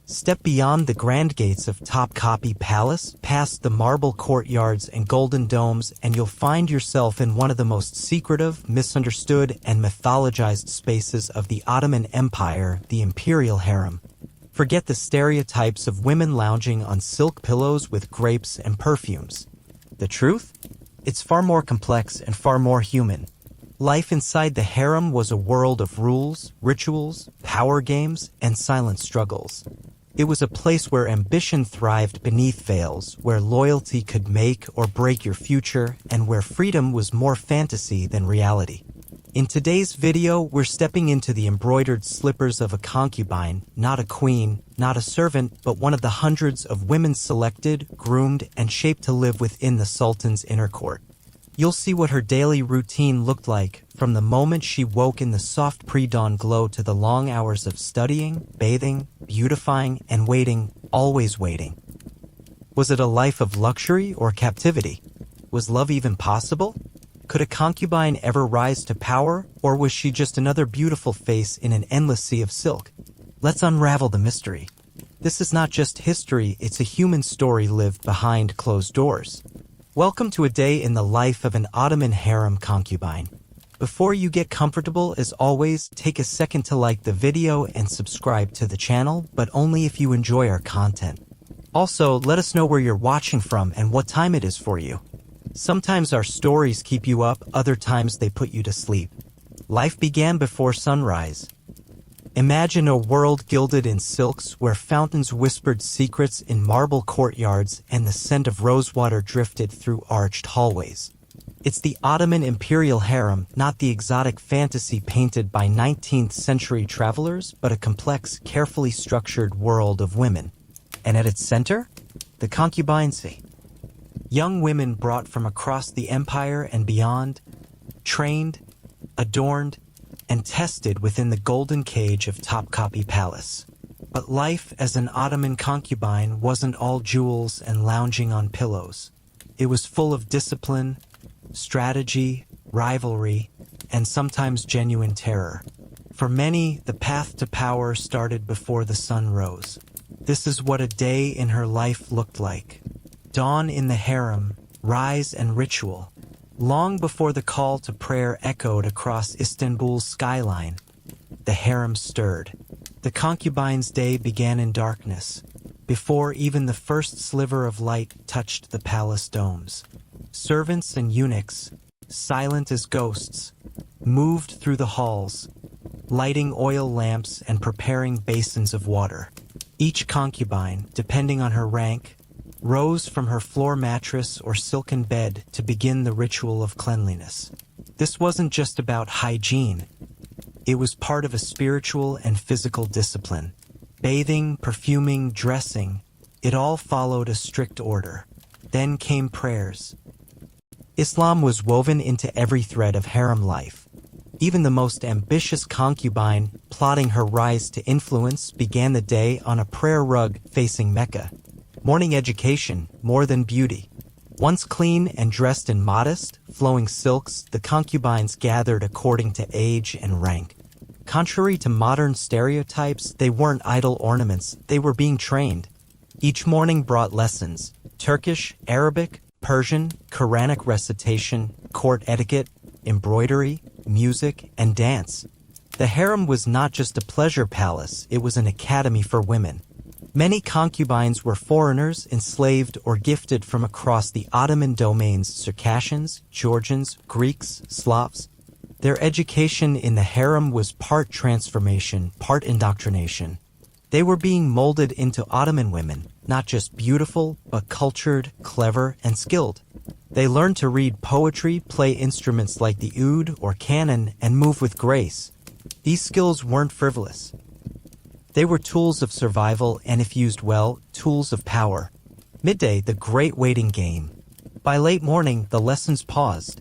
Step beyond the grand gates of Topkapi Palace, past the marble courtyards and golden domes, and you'll find yourself in one of the most secretive, misunderstood, and mythologized spaces of the Ottoman Empire, the Imperial Harem. Forget the stereotypes of women lounging on silk pillows with grapes and perfumes. The truth? It's far more complex and far more human. Life inside the harem was a world of rules, rituals, power games, and silent struggles. It was a place where ambition thrived beneath veils, where loyalty could make or break your future, and where freedom was more fantasy than reality. In today's video, we're stepping into the embroidered slippers of a concubine, not a queen, not a servant, but one of the hundreds of women selected, groomed, and shaped to live within the Sultan's inner court. You'll see what her daily routine looked like, from the moment she woke in the soft pre-dawn glow to the long hours of studying, bathing, beautifying, and waiting, always waiting. Was it a life of luxury or captivity? Was love even possible? Could a concubine ever rise to power, or was she just another beautiful face in an endless sea of silk? Let's unravel the mystery. This is not just history, it's a human story lived behind closed doors. Welcome to a day in the life of an Ottoman harem concubine. Before you get comfortable, as always, take a second to like the video and subscribe to the channel, but only if you enjoy our content. Also, let us know where you're watching from and what time it is for you. Sometimes our stories keep you up, other times they put you to sleep. Life began before sunrise. Imagine a world gilded in silks where fountains whispered secrets in marble courtyards and the scent of rosewater drifted through arched hallways. It's the Ottoman Imperial Harem, not the exotic fantasy painted by 19th century travelers, but a complex, carefully structured world of women. And at its center, the concubines. Young women brought from across the empire and beyond, trained, adorned, and tested within the golden cage of Topkapi Palace. But life as an Ottoman concubine wasn't all jewels and lounging on pillows. It was full of discipline, strategy, rivalry, and sometimes genuine terror. For many, the path to power started before the sun rose. This is what a day in her life looked like. Dawn in the harem, rise and ritual. Long before the call to prayer echoed across Istanbul's skyline, the harem stirred. The concubine's day began in darkness, before even the first sliver of light touched the palace domes. Servants and eunuchs, silent as ghosts, moved through the halls, lighting oil lamps and preparing basins of water. Each concubine, depending on her rank, rose from her floor mattress or silken bed to begin the ritual of cleanliness. This wasn't just about hygiene. It was part of a spiritual and physical discipline. Bathing, perfuming, dressing, it all followed a strict order. Then came prayers. Islam was woven into every thread of harem life. Even the most ambitious concubine, plotting her rise to influence, began the day on a prayer rug facing Mecca. Morning education, more than beauty. Once clean and dressed in modest, flowing silks, the concubines gathered according to age and rank. Contrary to modern stereotypes, they weren't idle ornaments, they were being trained. Each morning brought lessons: Turkish, Arabic, Persian, Quranic recitation, court etiquette, embroidery, music, and dance. The harem was not just a pleasure palace, it was an academy for women. Many concubines were foreigners, enslaved, or gifted from across the Ottoman domains: Circassians, Georgians, Greeks, Slavs. Their education in the harem was part transformation, part indoctrination. They were being molded into Ottoman women, not just beautiful, but cultured, clever, and skilled. They learned to read poetry, play instruments like the oud or canon, and move with grace. These skills weren't frivolous. They were tools of survival and, if used well, tools of power. Midday, the great waiting game. By late morning, the lessons paused.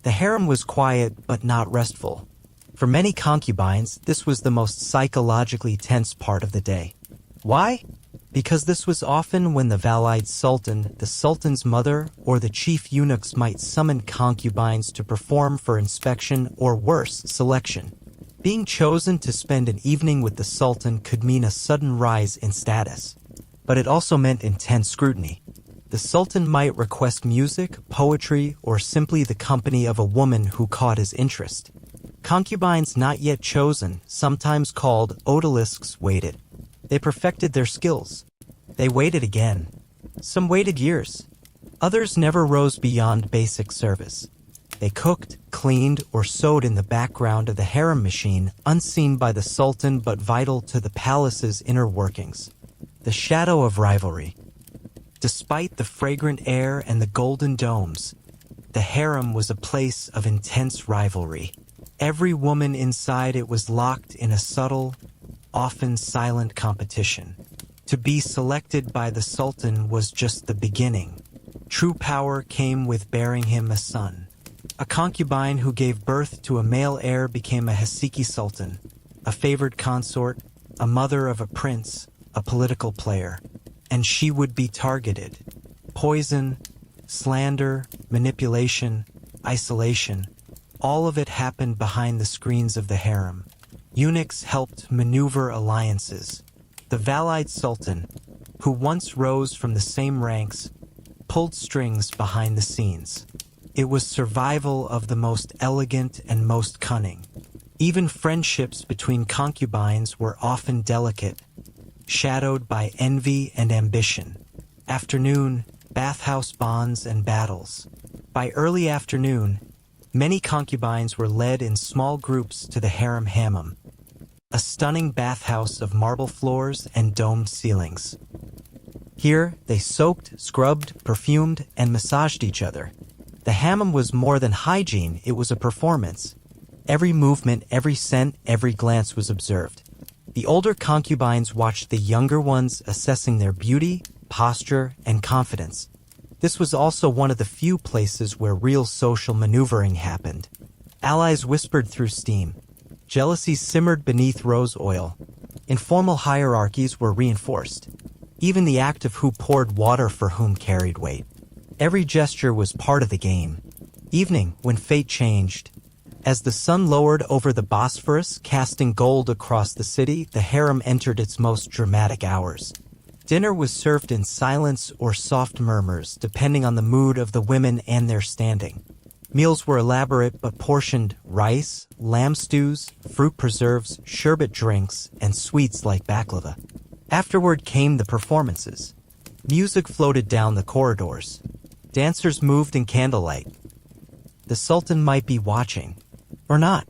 The harem was quiet but not restful. For many concubines, this was the most psychologically tense part of the day. Why? Because this was often when the Valide Sultan, the Sultan's mother, or the chief eunuchs might summon concubines to perform for inspection or, worse, selection. Being chosen to spend an evening with the Sultan could mean a sudden rise in status, but it also meant intense scrutiny. The Sultan might request music, poetry, or simply the company of a woman who caught his interest. Concubines not yet chosen, sometimes called odalisques, waited. They perfected their skills. They waited again. Some waited years. Others never rose beyond basic service. They cooked, cleaned, or sewed in the background of the harem machine, unseen by the Sultan but vital to the palace's inner workings. The shadow of rivalry. Despite the fragrant air and the golden domes, the harem was a place of intense rivalry. Every woman inside it was locked in a subtle, often silent competition. To be selected by the Sultan was just the beginning. True power came with bearing him a son. A concubine who gave birth to a male heir became a Hasiki Sultan, a favored consort, a mother of a prince, a political player. And she would be targeted. Poison, slander, manipulation, isolation, all of it happened behind the screens of the harem. Eunuchs helped maneuver alliances. The Valide Sultan, who once rose from the same ranks, pulled strings behind the scenes. It was survival of the most elegant and most cunning. Even friendships between concubines were often delicate, shadowed by envy and ambition. Afternoon, bathhouse bonds and battles. By early afternoon, many concubines were led in small groups to the harem hammam, a stunning bathhouse of marble floors and domed ceilings. Here, they soaked, scrubbed, perfumed, and massaged each other. The hammam was more than hygiene, it was a performance. Every movement, every scent, every glance was observed. The older concubines watched the younger ones assessing their beauty, posture, and confidence. This was also one of the few places where real social maneuvering happened. Allies whispered through steam. Jealousies simmered beneath rose oil. Informal hierarchies were reinforced. Even the act of who poured water for whom carried weight. Every gesture was part of the game. Evening, when fate changed. As the sun lowered over the Bosphorus, casting gold across the city, the harem entered its most dramatic hours. Dinner was served in silence or soft murmurs, depending on the mood of the women and their standing. Meals were elaborate but portioned: rice, lamb stews, fruit preserves, sherbet drinks, and sweets like baklava. Afterward came the performances. Music floated down the corridors. Dancers moved in candlelight. The Sultan might be watching. Or not.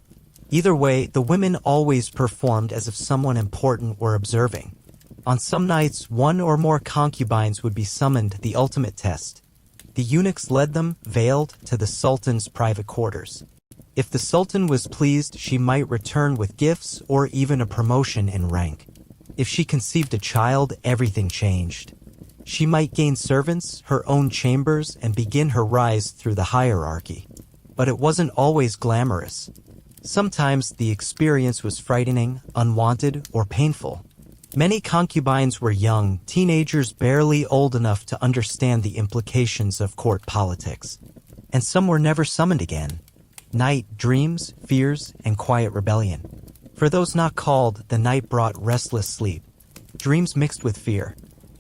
Either way, the women always performed as if someone important were observing. On some nights, one or more concubines would be summoned, the ultimate test. The eunuchs led them, veiled, to the Sultan's private quarters. If the Sultan was pleased, she might return with gifts or even a promotion in rank. If she conceived a child, everything changed. She might gain servants, her own chambers, and begin her rise through the hierarchy. But it wasn't always glamorous. Sometimes the experience was frightening, unwanted, or painful. Many concubines were young, teenagers barely old enough to understand the implications of court politics. And some were never summoned again. Night, dreams, fears, and quiet rebellion. For those not called, the night brought restless sleep. Dreams mixed with fear.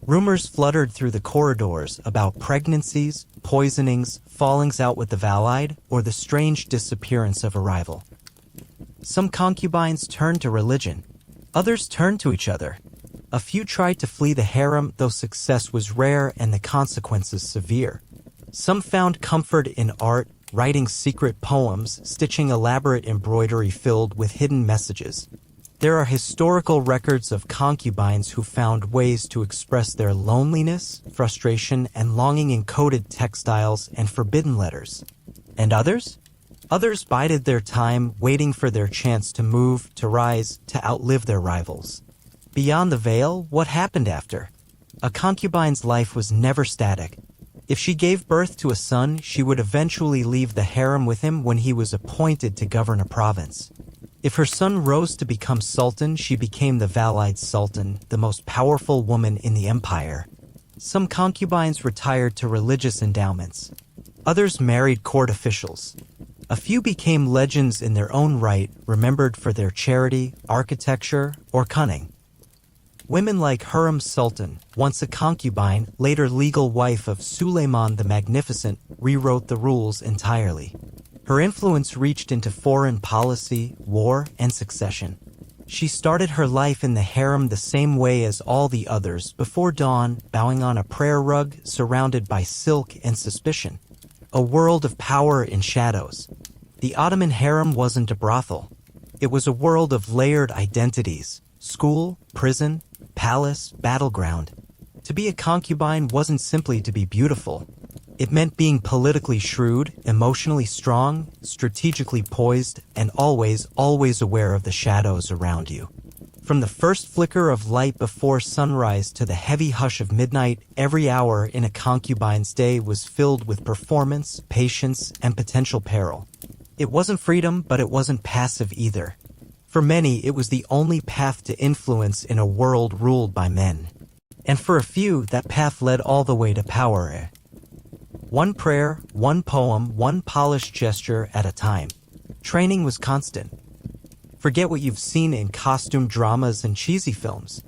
Rumors fluttered through the corridors about pregnancies, poisonings, fallings out with the Valide, or the strange disappearance of a rival. Some concubines turned to religion. Others turned to each other. A few tried to flee the harem, though success was rare and the consequences severe. Some found comfort in art, writing secret poems, stitching elaborate embroidery filled with hidden messages. There are historical records of concubines who found ways to express their loneliness, frustration, and longing in coded textiles and forbidden letters. And others? Others bided their time, waiting for their chance to move, to rise, to outlive their rivals. Beyond the veil, what happened after? A concubine's life was never static. If she gave birth to a son, she would eventually leave the harem with him when he was appointed to govern a province. If her son rose to become sultan, she became the Valide Sultan, the most powerful woman in the empire. Some concubines retired to religious endowments. Others married court officials. A few became legends in their own right, remembered for their charity, architecture, or cunning. Women like Harem Sultan, once a concubine, later legal wife of Suleiman the Magnificent, rewrote the rules entirely. Her influence reached into foreign policy, war, and succession. She started her life in the harem the same way as all the others, before dawn, bowing on a prayer rug, surrounded by silk and suspicion. A world of power in shadows. The Ottoman harem wasn't a brothel. It was a world of layered identities: school, prison, palace, battleground. To be a concubine wasn't simply to be beautiful. It meant being politically shrewd, emotionally strong, strategically poised, and always aware of the shadows around you. From the first flicker of light before sunrise to the heavy hush of midnight, every hour in a concubine's day was filled with performance, patience, and potential peril. It wasn't freedom, but it wasn't passive either. For many, it was the only path to influence in a world ruled by men. And for a few, that path led all the way to power. One prayer, one poem, one polished gesture at a time. Training was constant. Forget what you've seen in costume dramas and cheesy films.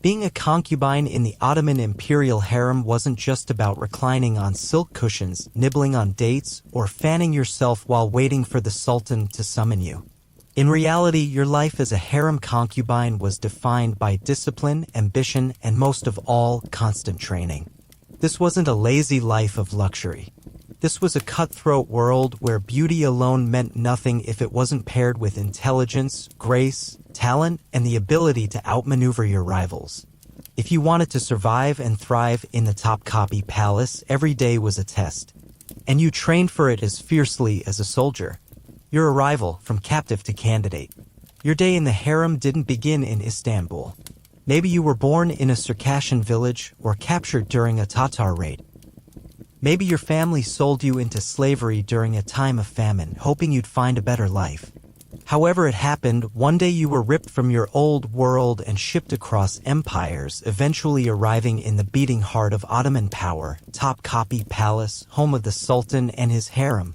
Being a concubine in the Ottoman Imperial Harem wasn't just about reclining on silk cushions, nibbling on dates, or fanning yourself while waiting for the Sultan to summon you. In reality, your life as a harem concubine was defined by discipline, ambition, and most of all, constant training. This wasn't a lazy life of luxury. This was a cutthroat world where beauty alone meant nothing if it wasn't paired with intelligence, grace, talent, and the ability to outmaneuver your rivals. If you wanted to survive and thrive in the Topkapi Palace, every day was a test. And you trained for it as fiercely as a soldier. Your arrival, from captive to candidate. Your day in the harem didn't begin in Istanbul. Maybe you were born in a Circassian village or captured during a Tatar raid. Maybe your family sold you into slavery during a time of famine, hoping you'd find a better life. However it happened, one day you were ripped from your old world and shipped across empires, eventually arriving in the beating heart of Ottoman power, Topkapi Palace, home of the Sultan and his harem.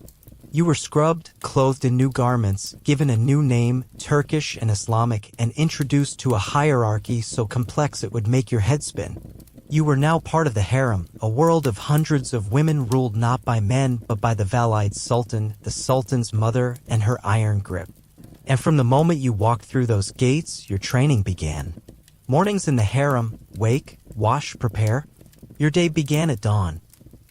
You were scrubbed, clothed in new garments, given a new name, Turkish and Islamic, and introduced to a hierarchy so complex it would make your head spin. You were now part of the harem, a world of hundreds of women ruled not by men but by the Valide Sultan, the Sultan's mother, and her iron grip. And from the moment you walked through those gates, your training began. Mornings in the harem, wake, wash, prepare. Your day began at dawn.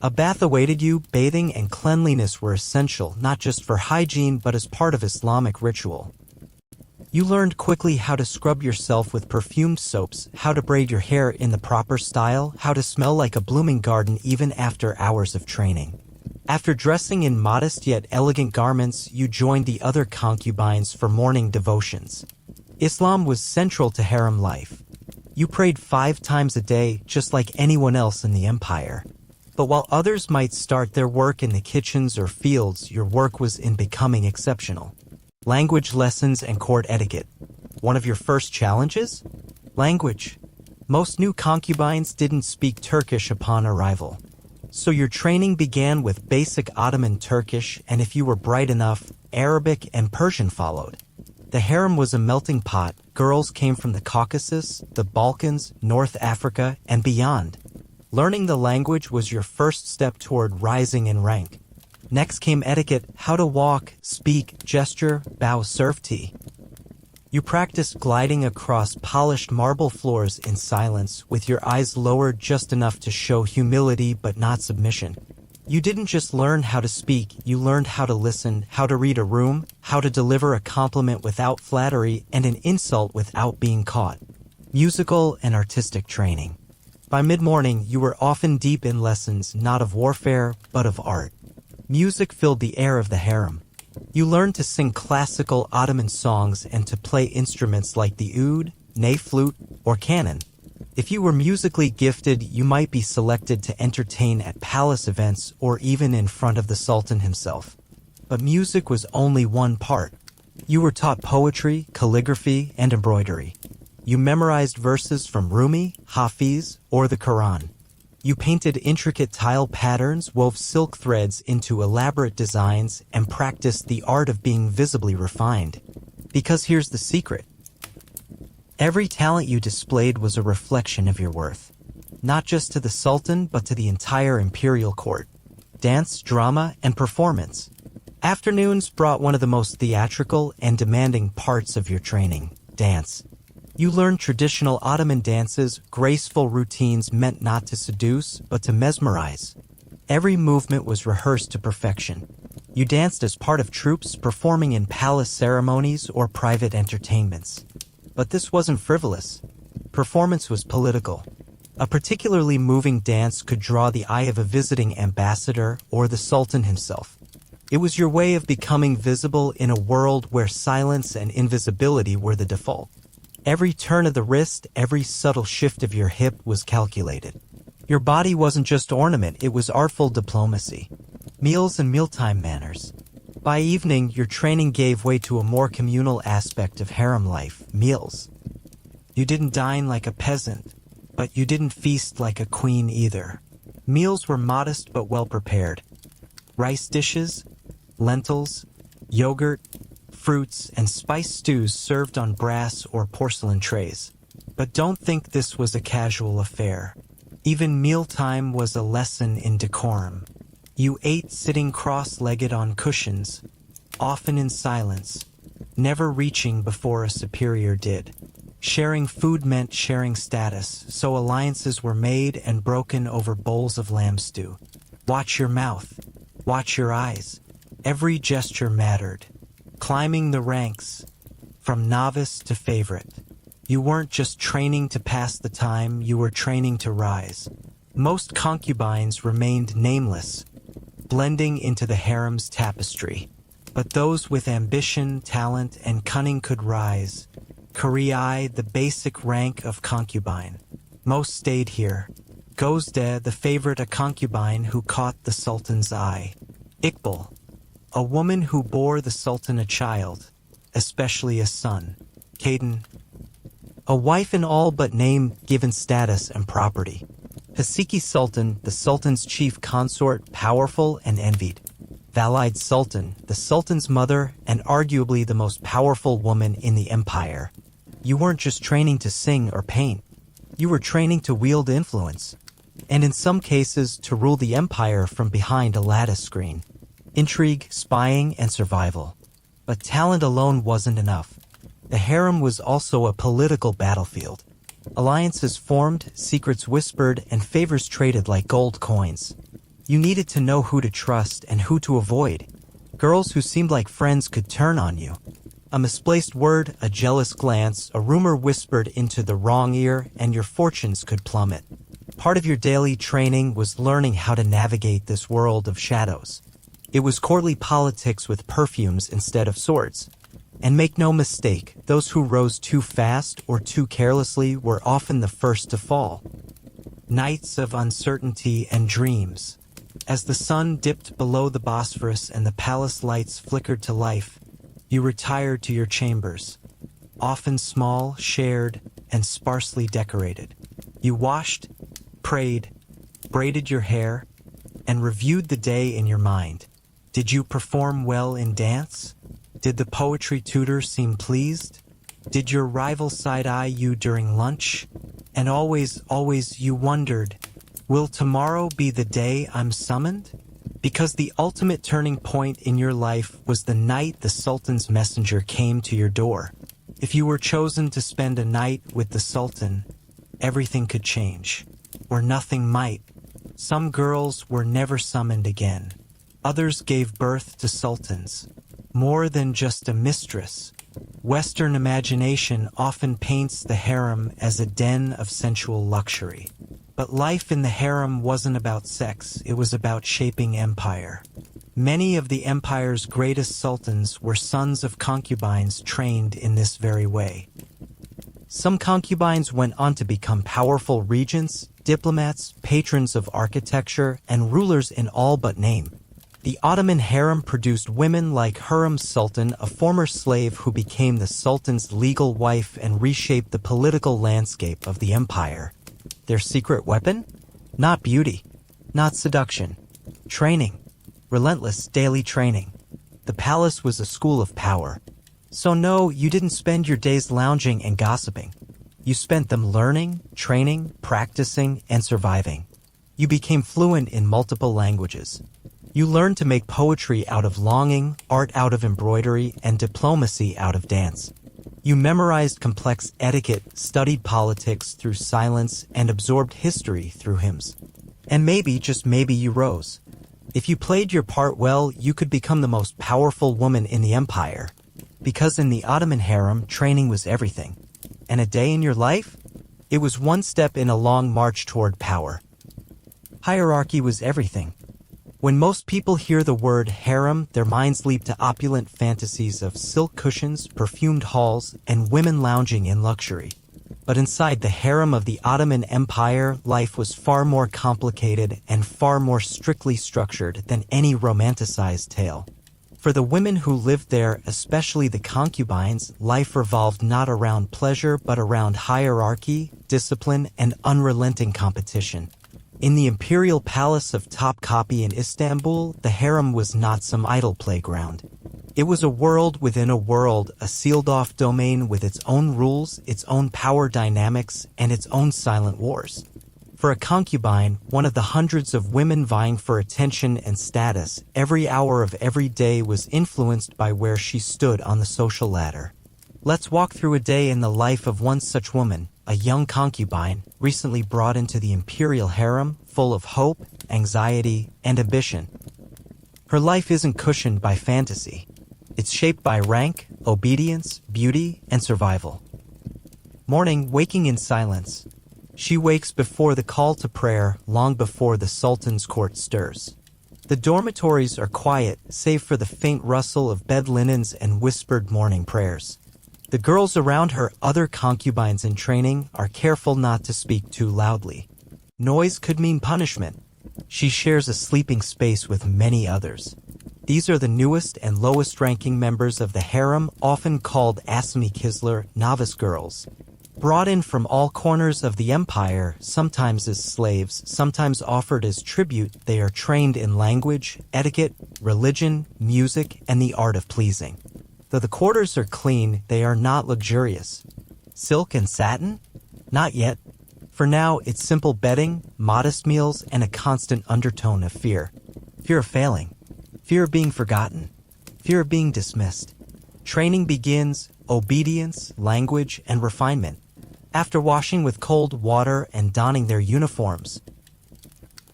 A bath awaited you. Bathing and cleanliness were essential, not just for hygiene but as part of Islamic ritual. You learned quickly how to scrub yourself with perfumed soaps, how to braid your hair in the proper style, how to smell like a blooming garden even after hours of training. After dressing in modest yet elegant garments, you joined the other concubines for morning devotions. Islam was central to harem life. You prayed 5 times a day, just like anyone else in the empire. But while others might start their work in the kitchens or fields, your work was in becoming exceptional. Language lessons and court etiquette. One of your first challenges? Language. Most new concubines didn't speak Turkish upon arrival. So your training began with basic Ottoman Turkish, and if you were bright enough, Arabic and Persian followed. The harem was a melting pot. Girls came from the Caucasus, the Balkans, North Africa, and beyond. Learning the language was your first step toward rising in rank. Next came etiquette: how to walk, speak, gesture, bow, serve tea. You practiced gliding across polished marble floors in silence, with your eyes lowered just enough to show humility but not submission. You didn't just learn how to speak, you learned how to listen, how to read a room, how to deliver a compliment without flattery, and an insult without being caught. Musical and artistic training. By mid-morning, you were often deep in lessons not of warfare, but of art. Music filled the air of the harem. You learned to sing classical Ottoman songs and to play instruments like the oud, ney flute, or cannon. If you were musically gifted, you might be selected to entertain at palace events or even in front of the Sultan himself. But music was only one part. You were taught poetry, calligraphy, and embroidery. You memorized verses from Rumi, Hafiz, or the Quran. You painted intricate tile patterns, wove silk threads into elaborate designs, and practiced the art of being visibly refined. Because here's the secret. Every talent you displayed was a reflection of your worth. Not just to the Sultan, but to the entire imperial court. Dance, drama, and performance. Afternoons brought one of the most theatrical and demanding parts of your training, dance. You learned traditional Ottoman dances, graceful routines meant not to seduce, but to mesmerize. Every movement was rehearsed to perfection. You danced as part of troops, performing in palace ceremonies or private entertainments. But this wasn't frivolous. Performance was political. A particularly moving dance could draw the eye of a visiting ambassador or the Sultan himself. It was your way of becoming visible in a world where silence and invisibility were the default. Every turn of the wrist, every subtle shift of your hip was calculated. Your body wasn't just ornament, it was artful diplomacy. Meals and mealtime manners. By evening, your training gave way to a more communal aspect of harem life, meals. You didn't dine like a peasant, but you didn't feast like a queen either. Meals were modest but well prepared. Rice dishes, lentils, yogurt, fruits, and spiced stews served on brass or porcelain trays. But don't think this was a casual affair. Even mealtime was a lesson in decorum. You ate sitting cross-legged on cushions, often in silence, never reaching before a superior did. Sharing food meant sharing status, so alliances were made and broken over bowls of lamb stew. Watch your mouth. Watch your eyes. Every gesture mattered. Climbing the ranks, from novice to favorite. You weren't just training to pass the time, you were training to rise. Most concubines remained nameless, blending into the harem's tapestry. But those with ambition, talent, and cunning could rise. Kuriai, the basic rank of concubine. Most stayed here. Gozde, the favorite, a concubine who caught the Sultan's eye. Iqbal, a woman who bore the Sultan a child, especially a son. Kaden, a wife in all but name, given status and property. Hasiki Sultan, the Sultan's chief consort, powerful and envied. Valide Sultan, the Sultan's mother and arguably the most powerful woman in the empire. You weren't just training to sing or paint. You were training to wield influence. And in some cases, to rule the empire from behind a lattice screen. Intrigue, spying, and survival. But talent alone wasn't enough. The harem was also a political battlefield. Alliances formed, secrets whispered, and favors traded like gold coins. You needed to know who to trust and who to avoid. Girls who seemed like friends could turn on you. A misplaced word, a jealous glance, a rumor whispered into the wrong ear, and your fortunes could plummet. Part of your daily training was learning how to navigate this world of shadows. It was courtly politics with perfumes instead of swords. And make no mistake, those who rose too fast or too carelessly were often the first to fall. Nights of uncertainty and dreams. As the sun dipped below the Bosphorus and the palace lights flickered to life, you retired to your chambers, often small, shared, and sparsely decorated. You washed, prayed, braided your hair, and reviewed the day in your mind. Did you perform well in dance? Did the poetry tutor seem pleased? Did your rival side-eye you during lunch? And always you wondered, will tomorrow be the day I'm summoned? Because the ultimate turning point in your life was the night the Sultan's messenger came to your door. If you were chosen to spend a night with the Sultan, everything could change. Or nothing might. Some girls were never summoned again. Others gave birth to sultans. More than just a mistress. Western imagination often paints the harem as a den of sensual luxury. But life in the harem wasn't about sex, it was about shaping empire. Many of the empire's greatest sultans were sons of concubines trained in this very way. Some concubines went on to become powerful regents, diplomats, patrons of architecture, and rulers in all but name. The Ottoman harem produced women like Hurrem Sultan, a former slave who became the Sultan's legal wife and reshaped the political landscape of the empire. Their secret weapon? Not beauty, not seduction. Training. Relentless daily training. The palace was a school of power. So no, you didn't spend your days lounging and gossiping. You spent them learning, training, practicing, and surviving. You became fluent in multiple languages. You learned to make poetry out of longing, art out of embroidery, and diplomacy out of dance. You memorized complex etiquette, studied politics through silence, and absorbed history through hymns. And maybe, just maybe, you rose. If you played your part well, you could become the most powerful woman in the empire. Because in the Ottoman harem, training was everything. And a day in your life? It was one step in a long march toward power. Hierarchy was everything. When most people hear the word harem, their minds leap to opulent fantasies of silk cushions, perfumed halls, and women lounging in luxury. But inside the harem of the Ottoman Empire, life was far more complicated and far more strictly structured than any romanticized tale. For the women who lived there, especially the concubines, life revolved not around pleasure but around hierarchy, discipline, and unrelenting competition. In the imperial palace of Topkapi in Istanbul, the harem was not some idle playground. It was a world within a world, a sealed-off domain with its own rules, its own power dynamics, and its own silent wars. For a concubine, one of the hundreds of women vying for attention and status, every hour of every day was influenced by where she stood on the social ladder. Let's walk through a day in the life of one such woman, a young concubine, recently brought into the imperial harem, full of hope, anxiety, and ambition. Her life isn't cushioned by fantasy. It's shaped by rank, obedience, beauty, and survival. Morning, waking in silence. She wakes before the call to prayer, long before the Sultan's court stirs. The dormitories are quiet, save for the faint rustle of bed linens and whispered morning prayers. The girls around her, other concubines in training, are careful not to speak too loudly. Noise could mean punishment. She shares a sleeping space with many others. These are the newest and lowest-ranking members of the harem, often called Asmi Kisler, novice girls. Brought in from all corners of the empire, sometimes as slaves, sometimes offered as tribute, they are trained in language, etiquette, religion, music, and the art of pleasing. Though the quarters are clean, they are not luxurious. Silk and satin? Not yet. For now, it's simple bedding, modest meals, and a constant undertone of fear. Fear of failing. Fear of being forgotten. Fear of being dismissed. Training begins, obedience, language, and refinement. After washing with cold water and donning their uniforms.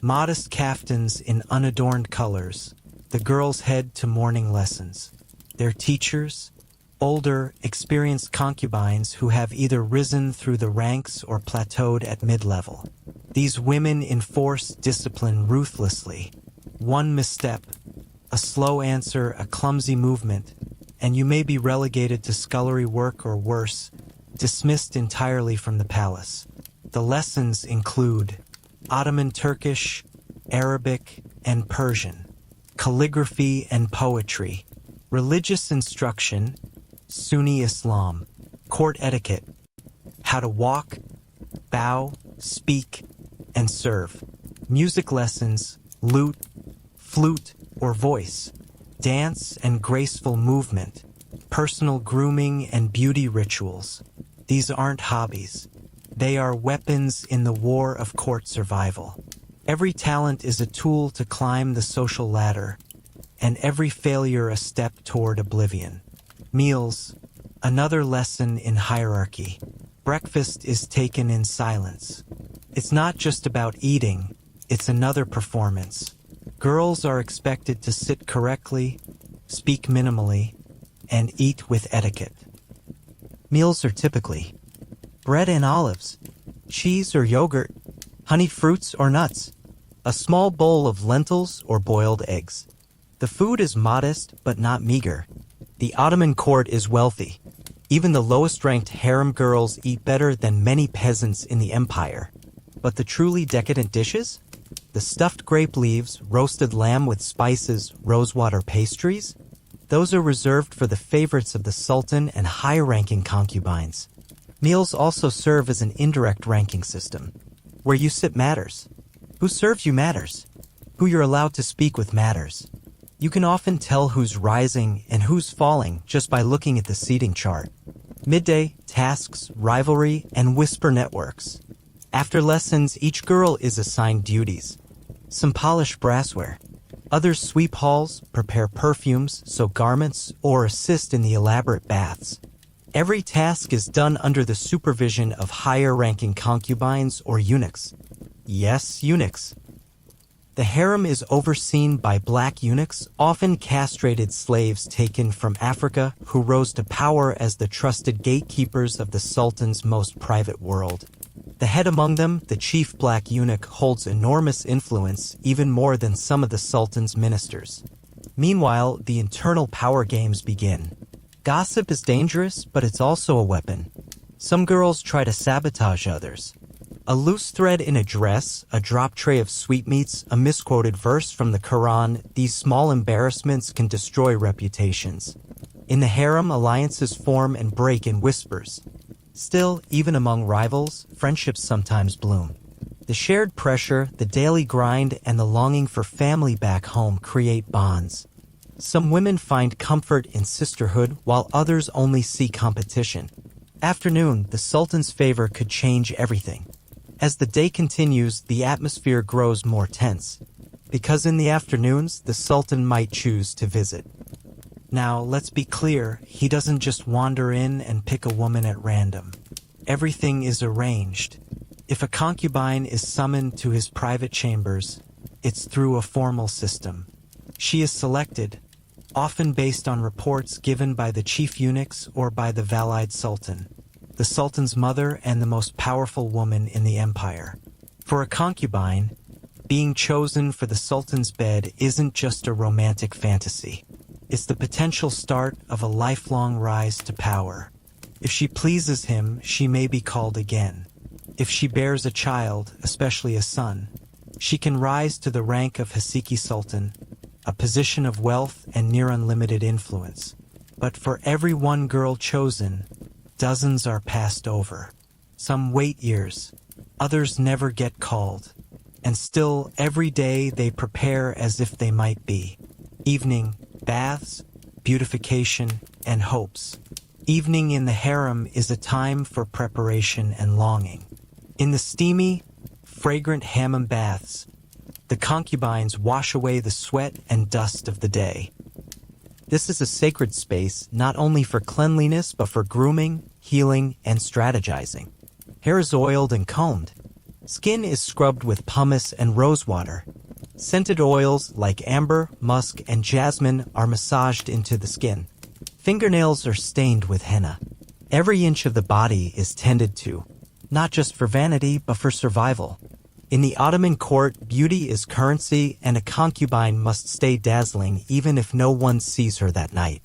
Modest caftans in unadorned colors, the girls head to morning lessons. Their teachers, older, experienced concubines who have either risen through the ranks or plateaued at mid-level. These women enforce discipline ruthlessly. One misstep, a slow answer, a clumsy movement, and you may be relegated to scullery work or worse, dismissed entirely from the palace. The lessons include Ottoman Turkish, Arabic, and Persian, calligraphy and poetry, religious instruction, Sunni Islam, court etiquette, how to walk, bow, speak, and serve, music lessons, lute, flute, or voice, dance and graceful movement, personal grooming and beauty rituals. These aren't hobbies. They are weapons in the war of court survival. Every talent is a tool to climb the social ladder, and every failure a step toward oblivion. Meals, another lesson in hierarchy. Breakfast is taken in silence. It's not just about eating, it's another performance. Girls are expected to sit correctly, speak minimally, and eat with etiquette. Meals are typically bread and olives, cheese or yogurt, honeyed fruits or nuts, a small bowl of lentils or boiled eggs. The food is modest but not meager. The Ottoman court is wealthy. Even the lowest-ranked harem girls eat better than many peasants in the empire. But the truly decadent dishes? The stuffed grape leaves, roasted lamb with spices, rosewater pastries? Those are reserved for the favorites of the sultan and high-ranking concubines. Meals also serve as an indirect ranking system. Where you sit matters. Who serves you matters. Who you're allowed to speak with matters. You can often tell who's rising and who's falling just by looking at the seating chart. Midday, tasks, rivalry, and whisper networks. After lessons, each girl is assigned duties. Some polish brassware. Others sweep halls, prepare perfumes, sew garments, or assist in the elaborate baths. Every task is done under the supervision of higher-ranking concubines or eunuchs. Yes, eunuchs. The harem is overseen by black eunuchs, often castrated slaves taken from Africa who rose to power as the trusted gatekeepers of the sultan's most private world. The head among them, the chief black eunuch, holds enormous influence, even more than some of the sultan's ministers. Meanwhile, the internal power games begin. Gossip is dangerous, but it's also a weapon. Some girls try to sabotage others. A loose thread in a dress, a drop tray of sweetmeats, a misquoted verse from the Quran, these small embarrassments can destroy reputations. In the harem, alliances form and break in whispers. Still, even among rivals, friendships sometimes bloom. The shared pressure, the daily grind, and the longing for family back home create bonds. Some women find comfort in sisterhood, while others only see competition. Afternoon, the sultan's favor could change everything. As the day continues, the atmosphere grows more tense. Because in the afternoons, the sultan might choose to visit. Now, let's be clear, he doesn't just wander in and pick a woman at random. Everything is arranged. If a concubine is summoned to his private chambers, it's through a formal system. She is selected, often based on reports given by the chief eunuchs or by the Valide Sultan, the sultan's mother and the most powerful woman in the empire. For a concubine, being chosen for the sultan's bed isn't just a romantic fantasy. It's the potential start of a lifelong rise to power. If she pleases him, she may be called again. If she bears a child, especially a son, she can rise to the rank of Hasiki Sultan, a position of wealth and near unlimited influence. But for every one girl chosen, dozens are passed over. Some wait years, others never get called. And still, every day they prepare as if they might be. Evening, baths, beautification, and hopes. Evening in the harem is a time for preparation and longing. In the steamy, fragrant hammam baths, the concubines wash away the sweat and dust of the day. This is a sacred space not only for cleanliness but for grooming, healing, and strategizing. Hair is oiled and combed. Skin is scrubbed with pumice and rosewater. Scented oils like amber, musk, and jasmine are massaged into the skin. Fingernails are stained with henna. Every inch of the body is tended to, not just for vanity but for survival. In the Ottoman court, beauty is currency, and a concubine must stay dazzling even if no one sees her that night.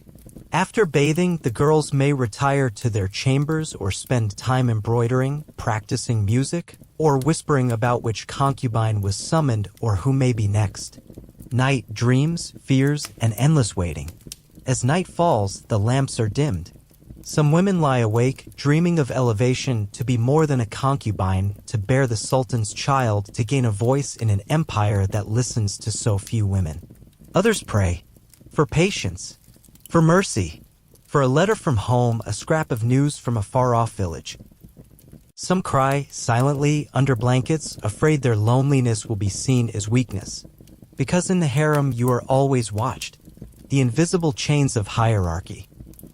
After bathing, the girls may retire to their chambers or spend time embroidering, practicing music, or whispering about which concubine was summoned or who may be next. Night, dreams, fears, and endless waiting. As night falls, the lamps are dimmed. Some women lie awake, dreaming of elevation, to be more than a concubine, to bear the sultan's child, to gain a voice in an empire that listens to so few women. Others pray for patience, for mercy, for a letter from home, a scrap of news from a far-off village. Some cry silently under blankets, afraid their loneliness will be seen as weakness. Because in the harem you are always watched. The invisible chains of hierarchy.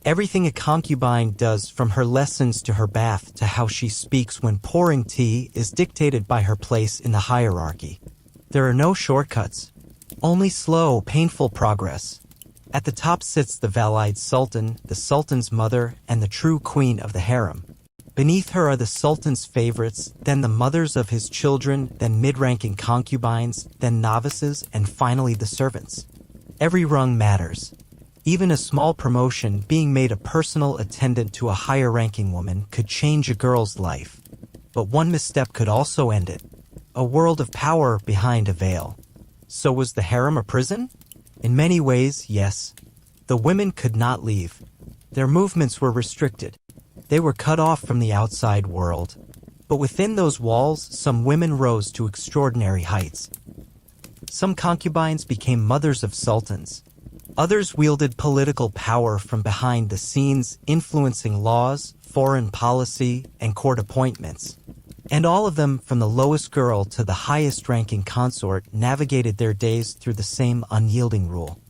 Everything a concubine does, from her lessons to her bath to how she speaks when pouring tea, is dictated by her place in the hierarchy. There are no shortcuts, only slow, painful progress. At the top sits the Valide Sultan, the sultan's mother, and the true queen of the harem. Beneath her are the sultan's favorites, then the mothers of his children, then mid-ranking concubines, then novices, and finally the servants. Every rung matters. Even a small promotion, being made a personal attendant to a higher-ranking woman, could change a girl's life. But one misstep could also end it. A world of power behind a veil. So was the harem a prison? In many ways, yes. The women could not leave. Their movements were restricted. They were cut off from the outside world. But within those walls, some women rose to extraordinary heights. Some concubines became mothers of sultans. Others wielded political power from behind the scenes, influencing laws, foreign policy, and court appointments. And all of them, from the lowest girl to the highest-ranking consort, navigated their days through the same unyielding rule.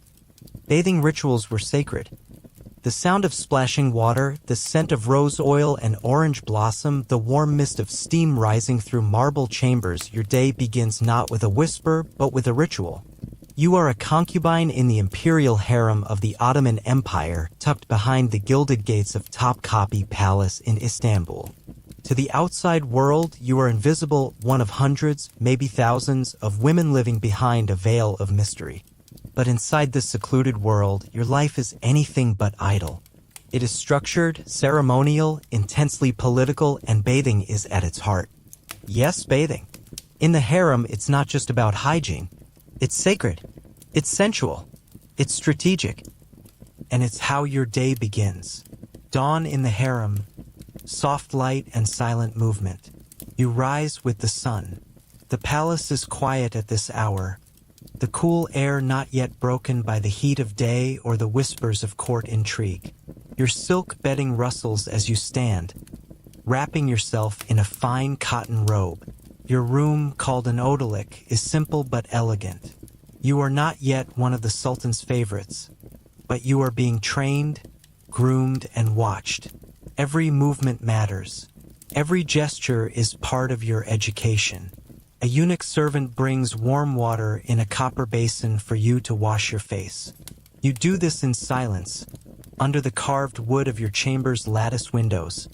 Bathing rituals were sacred. The sound of splashing water, the scent of rose oil and orange blossom, the warm mist of steam rising through marble chambers, your day begins not with a whisper, but with a ritual. You are a concubine in the Imperial Harem of the Ottoman Empire, tucked behind the gilded gates of Topkapi Palace in Istanbul. To the outside world, you are invisible, one of hundreds, maybe thousands, of women living behind a veil of mystery. But inside this secluded world, your life is anything but idle. It is structured, ceremonial, intensely political, and bathing is at its heart. Yes, bathing. In the harem, it's not just about hygiene. It's sacred. It's sensual. It's strategic. And it's how your day begins. Dawn in the harem. Soft light and silent movement. You rise with the sun. The palace is quiet at this hour. The cool air not yet broken by the heat of day or the whispers of court intrigue. Your silk bedding rustles as you stand, wrapping yourself in a fine cotton robe. Your room, called an odalik, is simple but elegant. You are not yet one of the Sultan's favorites, but you are being trained, groomed, and watched. Every movement matters. Every gesture is part of your education. A eunuch servant brings warm water in a copper basin for you to wash your face. You do this in silence, under the carved wood of your chamber's lattice windows,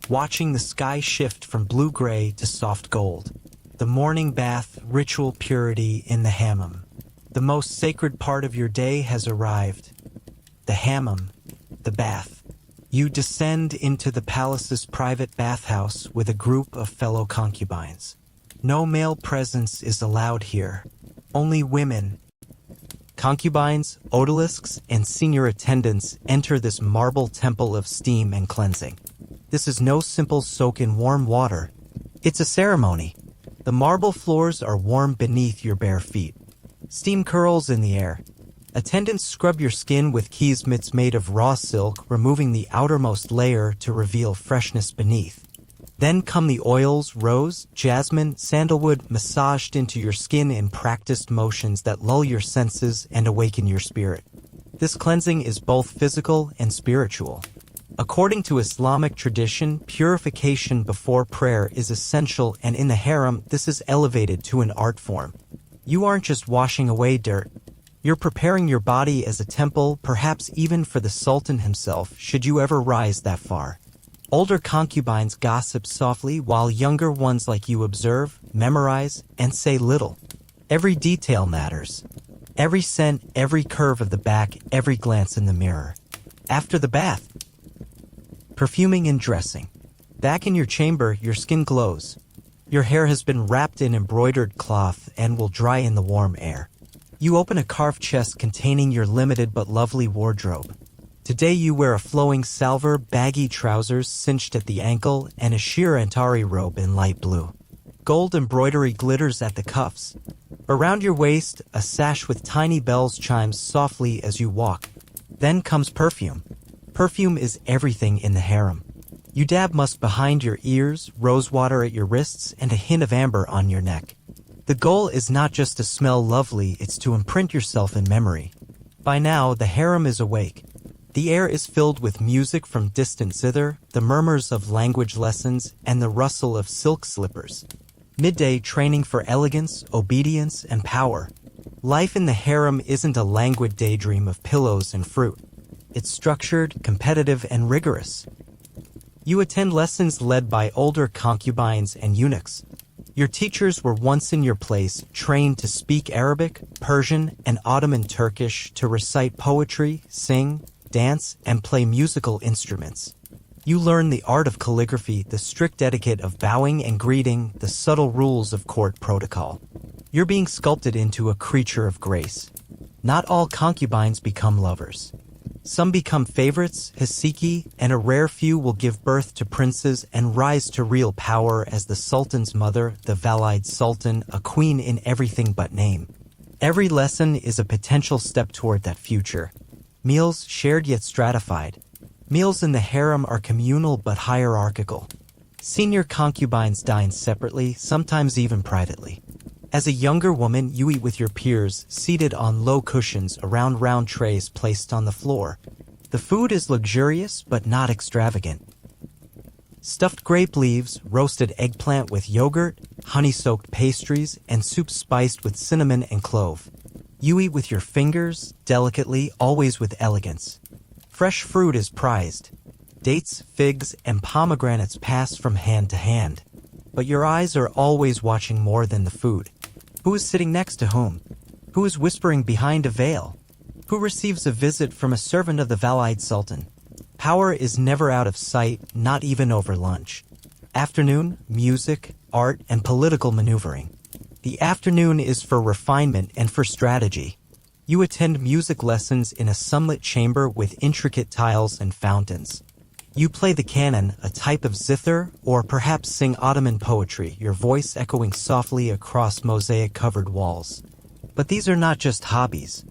watching the sky shift from blue-gray to soft gold. The morning bath, ritual purity in the hammam. The most sacred part of your day has arrived. The hammam, the bath. You descend into the palace's private bathhouse with a group of fellow concubines. No male presence is allowed here. Only women. Concubines, odalisks, and senior attendants enter this marble temple of steam and cleansing. This is no simple soak in warm water. It's a ceremony. The marble floors are warm beneath your bare feet. Steam curls in the air. Attendants scrub your skin with kismets made of raw silk, removing the outermost layer to reveal freshness beneath. Then come the oils, rose, jasmine, sandalwood, massaged into your skin in practiced motions that lull your senses and awaken your spirit. This cleansing is both physical and spiritual. According to Islamic tradition, purification before prayer is essential, and in the harem, this is elevated to an art form. You aren't just washing away dirt. You're preparing your body as a temple, perhaps even for the Sultan himself, should you ever rise that far. Older concubines gossip softly, while younger ones like you observe, memorize, and say little. Every detail matters. Every scent, every curve of the back, every glance in the mirror. After the bath. Perfuming and dressing. Back in your chamber, your skin glows. Your hair has been wrapped in embroidered cloth and will dry in the warm air. You open a carved chest containing your limited but lovely wardrobe. Today you wear a flowing salver, baggy trousers cinched at the ankle, and a sheer Antari robe in light blue. Gold embroidery glitters at the cuffs. Around your waist, a sash with tiny bells chimes softly as you walk. Then comes perfume. Perfume is everything in the harem. You dab musk behind your ears, rosewater at your wrists, and a hint of amber on your neck. The goal is not just to smell lovely, it's to imprint yourself in memory. By now, the harem is awake. The air is filled with music from distant zither, the murmurs of language lessons, and the rustle of silk slippers. Midday training for elegance, obedience, and power. Life in the harem isn't a languid daydream of pillows and fruit. It's structured, competitive, and rigorous. You attend lessons led by older concubines and eunuchs. Your teachers were once in your place, trained to speak Arabic, Persian, and Ottoman Turkish, to recite poetry, sing, dance, and play musical instruments. You learn the art of calligraphy, the strict etiquette of bowing and greeting, the subtle rules of court protocol. You're being sculpted into a creature of grace. Not all concubines become lovers. Some become favorites, Hasiki, and a rare few will give birth to princes and rise to real power as the sultan's mother, the Valide Sultan, a queen in everything but name. Every lesson is a potential step toward that future. Meals shared yet stratified. Meals in the harem are communal but hierarchical. Senior concubines dine separately, sometimes even privately. As a younger woman, you eat with your peers, seated on low cushions around round trays placed on the floor. The food is luxurious but not extravagant. Stuffed grape leaves, roasted eggplant with yogurt, honey-soaked pastries, and soup spiced with cinnamon and clove. You eat with your fingers, delicately, always with elegance. Fresh fruit is prized. Dates, figs, and pomegranates pass from hand to hand. But your eyes are always watching more than the food. Who is sitting next to whom? Who is whispering behind a veil? Who receives a visit from a servant of the Valide Sultan? Power is never out of sight, not even over lunch. Afternoon, music, art, and political maneuvering. The afternoon is for refinement and for strategy. You attend music lessons in a sunlit chamber with intricate tiles and fountains. You play the canon, a type of zither, or perhaps sing Ottoman poetry, your voice echoing softly across mosaic-covered walls. But these are not just hobbies.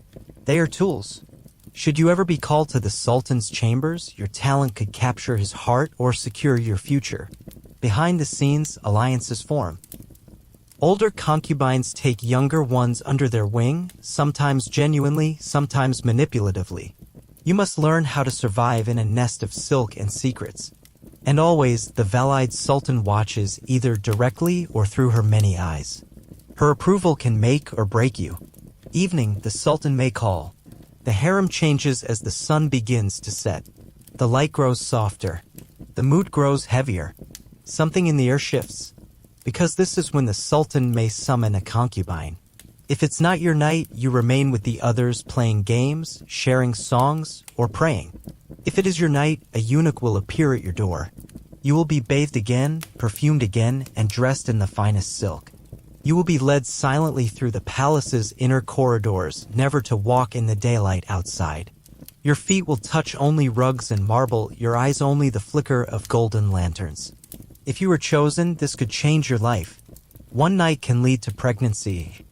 They are tools. Should you ever be called to the Sultan's chambers, your talent could capture his heart or secure your future. Behind the scenes, alliances form. Older concubines take younger ones under their wing, sometimes genuinely, sometimes manipulatively. You must learn how to survive in a nest of silk and secrets. And always, the Valide Sultan watches either directly or through her many eyes. Her approval can make or break you. Evening, the Sultan may call. The harem changes as the sun begins to set. The light grows softer. The mood grows heavier. Something in the air shifts. Because this is when the Sultan may summon a concubine. If it's not your night, you remain with the others playing games, sharing songs, or praying. If it is your night, a eunuch will appear at your door. You will be bathed again, perfumed again, and dressed in the finest silk. You will be led silently through the palace's inner corridors, never to walk in the daylight outside. Your feet will touch only rugs and marble, your eyes only the flicker of golden lanterns. If you were chosen, this could change your life. One night can lead to pregnancy,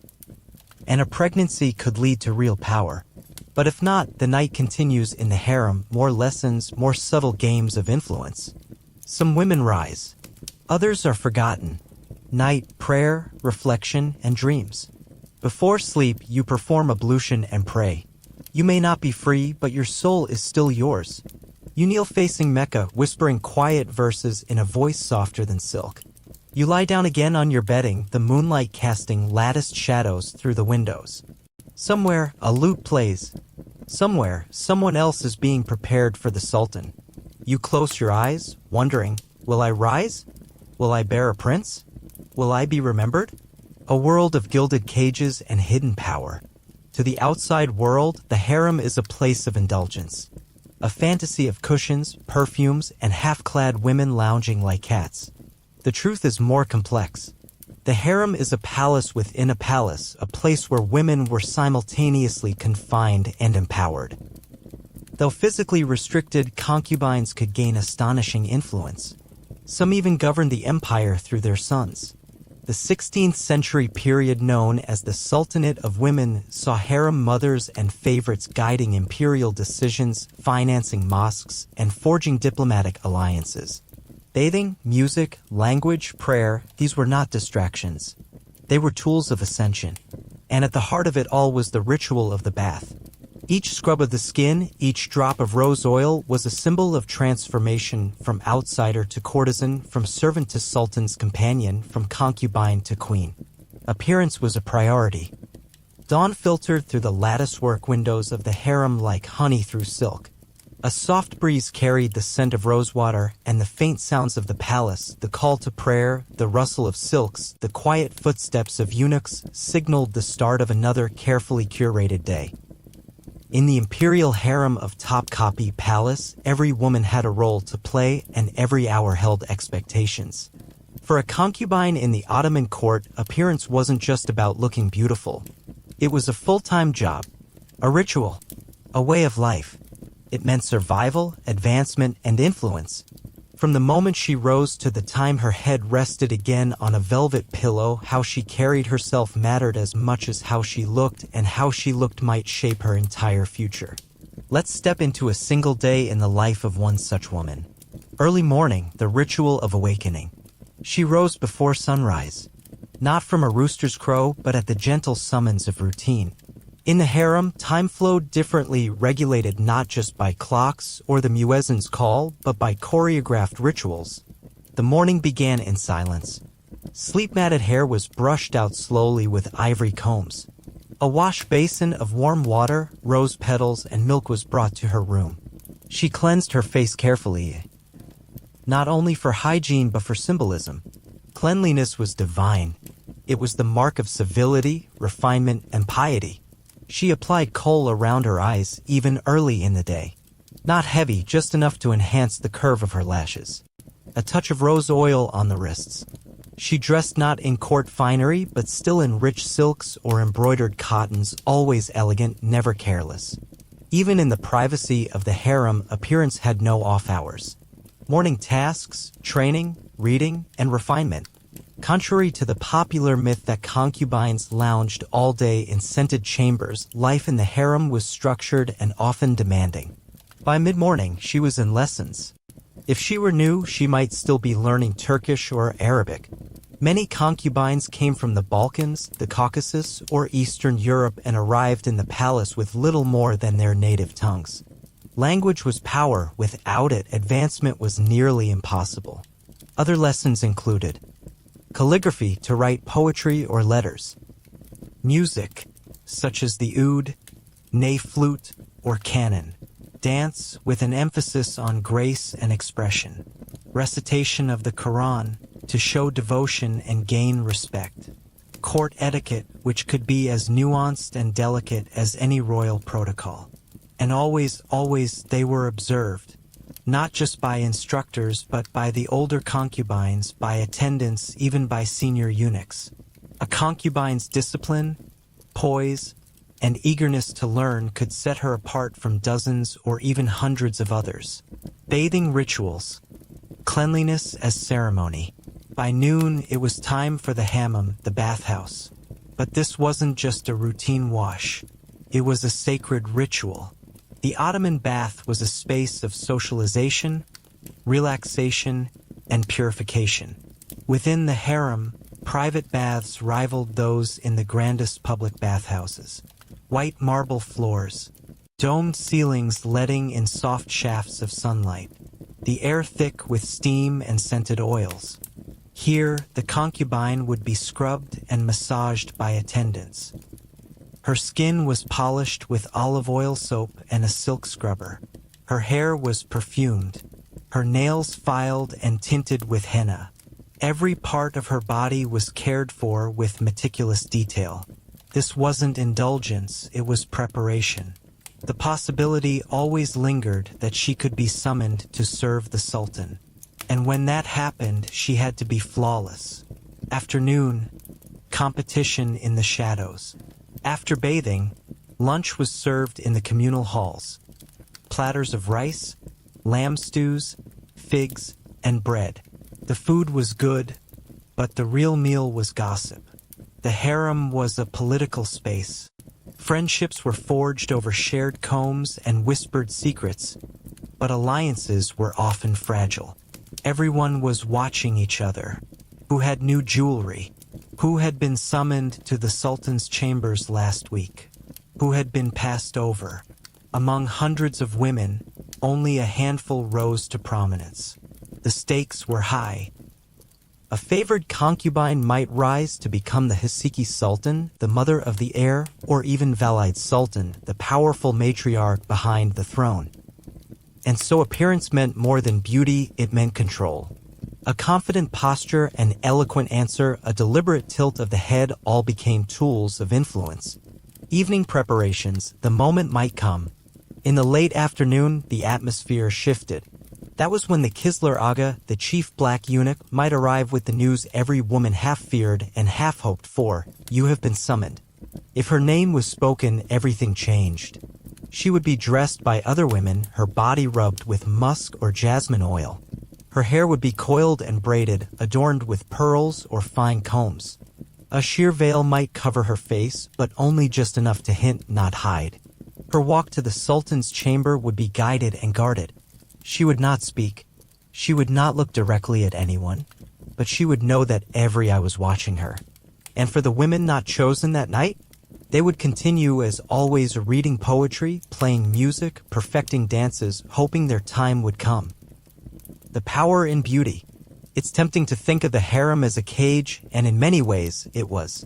and a pregnancy could lead to real power. But if not, the night continues in the harem, more lessons, more subtle games of influence. Some women rise. Others are forgotten. Night, prayer, reflection, and dreams. Before sleep, you perform ablution and pray. You may not be free, but your soul is still yours. You kneel facing Mecca, whispering quiet verses in a voice softer than silk. You lie down again on your bedding, the moonlight casting latticed shadows through the windows. Somewhere, a lute plays. Somewhere, someone else is being prepared for the Sultan. You close your eyes, wondering, will I rise? Will I bear a prince? Will I be remembered? A world of gilded cages and hidden power. To the outside world, the harem is a place of indulgence. A fantasy of cushions, perfumes, and half-clad women lounging like cats. The truth is more complex. The harem is a palace within a palace, a place where women were simultaneously confined and empowered. Though physically restricted, concubines could gain astonishing influence. Some even governed the empire through their sons. The 16th century period known as the Sultanate of Women saw harem mothers and favorites guiding imperial decisions, financing mosques, and forging diplomatic alliances. Bathing, music, language, prayer, these were not distractions. They were tools of ascension. And at the heart of it all was the ritual of the bath. Each scrub of the skin, each drop of rose oil was a symbol of transformation from outsider to courtesan, from servant to sultan's companion, from concubine to queen. Appearance was a priority. Dawn filtered through the latticework windows of the harem like honey through silk. A soft breeze carried the scent of rosewater and the faint sounds of the palace, the call to prayer, the rustle of silks, the quiet footsteps of eunuchs signaled the start of another carefully curated day. In the Imperial Harem of Topkapi Palace, every woman had a role to play and every hour held expectations. For a concubine in the Ottoman court, appearance wasn't just about looking beautiful. It was a full-time job, a ritual, a way of life. It meant survival, advancement, and influence. From the moment she rose to the time her head rested again on a velvet pillow, how she carried herself mattered as much as how she looked, and how she looked might shape her entire future. Let's step into a single day in the life of one such woman. Early morning, the ritual of awakening. She rose before sunrise, not from a rooster's crow, but at the gentle summons of routine. In the harem, time flowed differently, regulated not just by clocks or the muezzin's call, but by choreographed rituals. The morning began in silence. Sleep-matted hair was brushed out slowly with ivory combs. A wash basin of warm water, rose petals, and milk was brought to her room. She cleansed her face carefully, not only for hygiene but for symbolism. Cleanliness was divine. It was the mark of civility, refinement, and piety. She applied kohl around her eyes, even early in the day. Not heavy, just enough to enhance the curve of her lashes. A touch of rose oil on the wrists. She dressed not in court finery, but still in rich silks or embroidered cottons, always elegant, never careless. Even in the privacy of the harem, appearance had no off hours. Morning tasks, training, reading, and refinement. Contrary to the popular myth that concubines lounged all day in scented chambers, life in the harem was structured and often demanding. By mid-morning, she was in lessons. If she were new, she might still be learning Turkish or Arabic. Many concubines came from the Balkans, the Caucasus, or Eastern Europe and arrived in the palace with little more than their native tongues. Language was power. Without it, advancement was nearly impossible. Other lessons included calligraphy, to write poetry or letters. Music, such as the oud, ney flute, or canon. Dance, with an emphasis on grace and expression. Recitation of the Quran, to show devotion and gain respect. Court etiquette, which could be as nuanced and delicate as any royal protocol. And always they were observed. Not just by instructors, but by the older concubines, by attendants, even by senior eunuchs. A concubine's discipline, poise, and eagerness to learn could set her apart from dozens or even hundreds of others. Bathing rituals. Cleanliness as ceremony. By noon, it was time for the hammam, the bathhouse. But this wasn't just a routine wash. It was a sacred ritual. The Ottoman bath was a space of socialization, relaxation, and purification. Within the harem, private baths rivaled those in the grandest public bathhouses. White marble floors, domed ceilings letting in soft shafts of sunlight, the air thick with steam and scented oils. Here, the concubine would be scrubbed and massaged by attendants. Her skin was polished with olive oil soap and a silk scrubber. Her hair was perfumed, her nails filed and tinted with henna. Every part of her body was cared for with meticulous detail. This wasn't indulgence, it was preparation. The possibility always lingered that she could be summoned to serve the Sultan. And when that happened, she had to be flawless. Afternoon, competition in the shadows. After bathing, lunch was served in the communal halls. Platters of rice, lamb stews, figs, and bread. The food was good, but the real meal was gossip. The harem was a political space. Friendships were forged over shared combs and whispered secrets, but alliances were often fragile. Everyone was watching each other. Who had new jewelry? Who had been summoned to the Sultan's chambers last week? Who had been passed over? Among hundreds of women, only a handful rose to prominence. The stakes were high. A favored concubine might rise to become the Hasiki Sultan, the mother of the heir, or even Valide Sultan, the powerful matriarch behind the throne. And so appearance meant more than beauty, it meant control. A confident posture, an eloquent answer, a deliberate tilt of the head all became tools of influence. Evening preparations, the moment might come. In the late afternoon, the atmosphere shifted. That was when the Kisler Aga, the chief black eunuch, might arrive with the news every woman half feared and half hoped for: you have been summoned. If her name was spoken, everything changed. She would be dressed by other women, her body rubbed with musk or jasmine oil. Her hair would be coiled and braided, adorned with pearls or fine combs. A sheer veil might cover her face, but only just enough to hint, not hide. Her walk to the Sultan's chamber would be guided and guarded. She would not speak. She would not look directly at anyone, but she would know that every eye was watching her. And for the women not chosen that night, they would continue as always, reading poetry, playing music, perfecting dances, hoping their time would come. The power in beauty. It's tempting to think of the harem as a cage, and in many ways it was.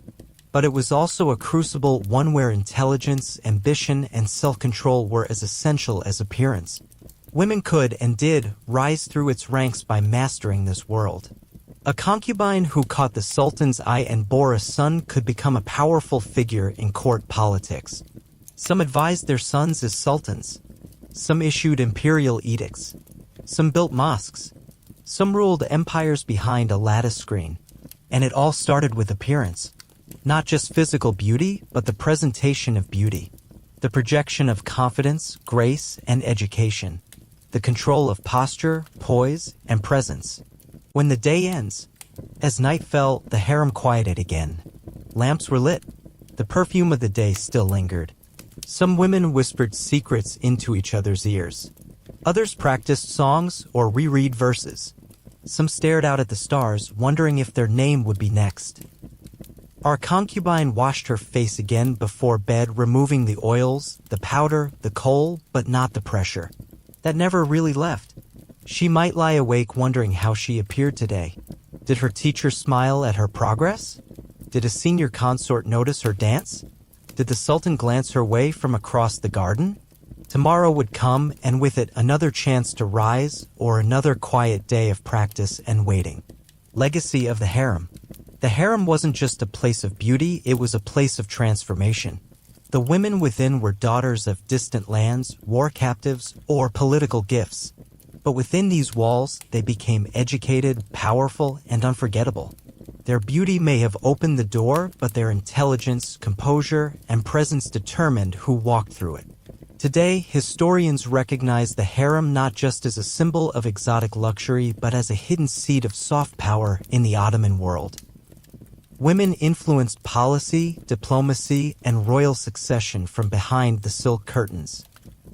But it was also a crucible, one where intelligence, ambition, and self-control were as essential as appearance. Women could and did rise through its ranks by mastering this world. A concubine who caught the Sultan's eye and bore a son could become a powerful figure in court politics. Some advised their sons as sultans. Some issued imperial edicts. Some built mosques. Some ruled empires behind a lattice screen. And it all started with appearance. Not just physical beauty, but the presentation of beauty. The projection of confidence, grace, and education. The control of posture, poise, and presence. When the day ends, as night fell, the harem quieted again. Lamps were lit. The perfume of the day still lingered. Some women whispered secrets into each other's ears. Others practiced songs or reread verses. Some stared out at the stars, wondering if their name would be next. Our concubine washed her face again before bed, removing the oils, the powder, the kohl, but not the pressure. That never really left. She might lie awake wondering how she appeared today. Did her teacher smile at her progress? Did a senior consort notice her dance? Did the Sultan glance her way from across the garden? Tomorrow would come, and with it another chance to rise, or another quiet day of practice and waiting. Legacy of the harem. The harem wasn't just a place of beauty, it was a place of transformation. The women within were daughters of distant lands, war captives, or political gifts. But within these walls, they became educated, powerful, and unforgettable. Their beauty may have opened the door, but their intelligence, composure, and presence determined who walked through it. Today, historians recognize the harem not just as a symbol of exotic luxury, but as a hidden seat of soft power in the Ottoman world. Women influenced policy, diplomacy, and royal succession from behind the silk curtains.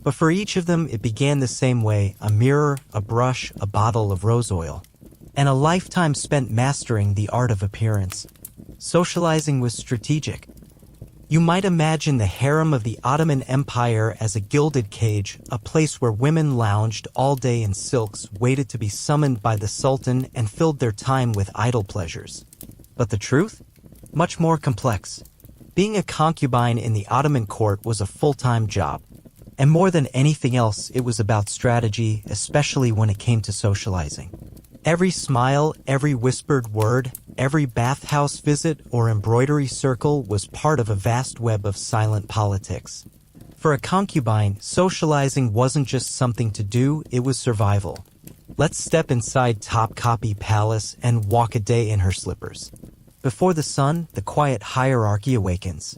But for each of them, it began the same way: a mirror, a brush, a bottle of rose oil, and a lifetime spent mastering the art of appearance. Socializing was strategic. You might imagine the harem of the Ottoman Empire as a gilded cage, a place where women lounged all day in silks, waited to be summoned by the Sultan, and filled their time with idle pleasures. But the truth? Much more complex. Being a concubine in the Ottoman court was a full-time job. And more than anything else, it was about strategy, especially when it came to socializing. Every smile, every whispered word, every bathhouse visit or embroidery circle was part of a vast web of silent politics. For a concubine, socializing wasn't just something to do, it was survival. Let's step inside Topkapi Palace and walk a day in her slippers. Before the sun, the quiet hierarchy awakens.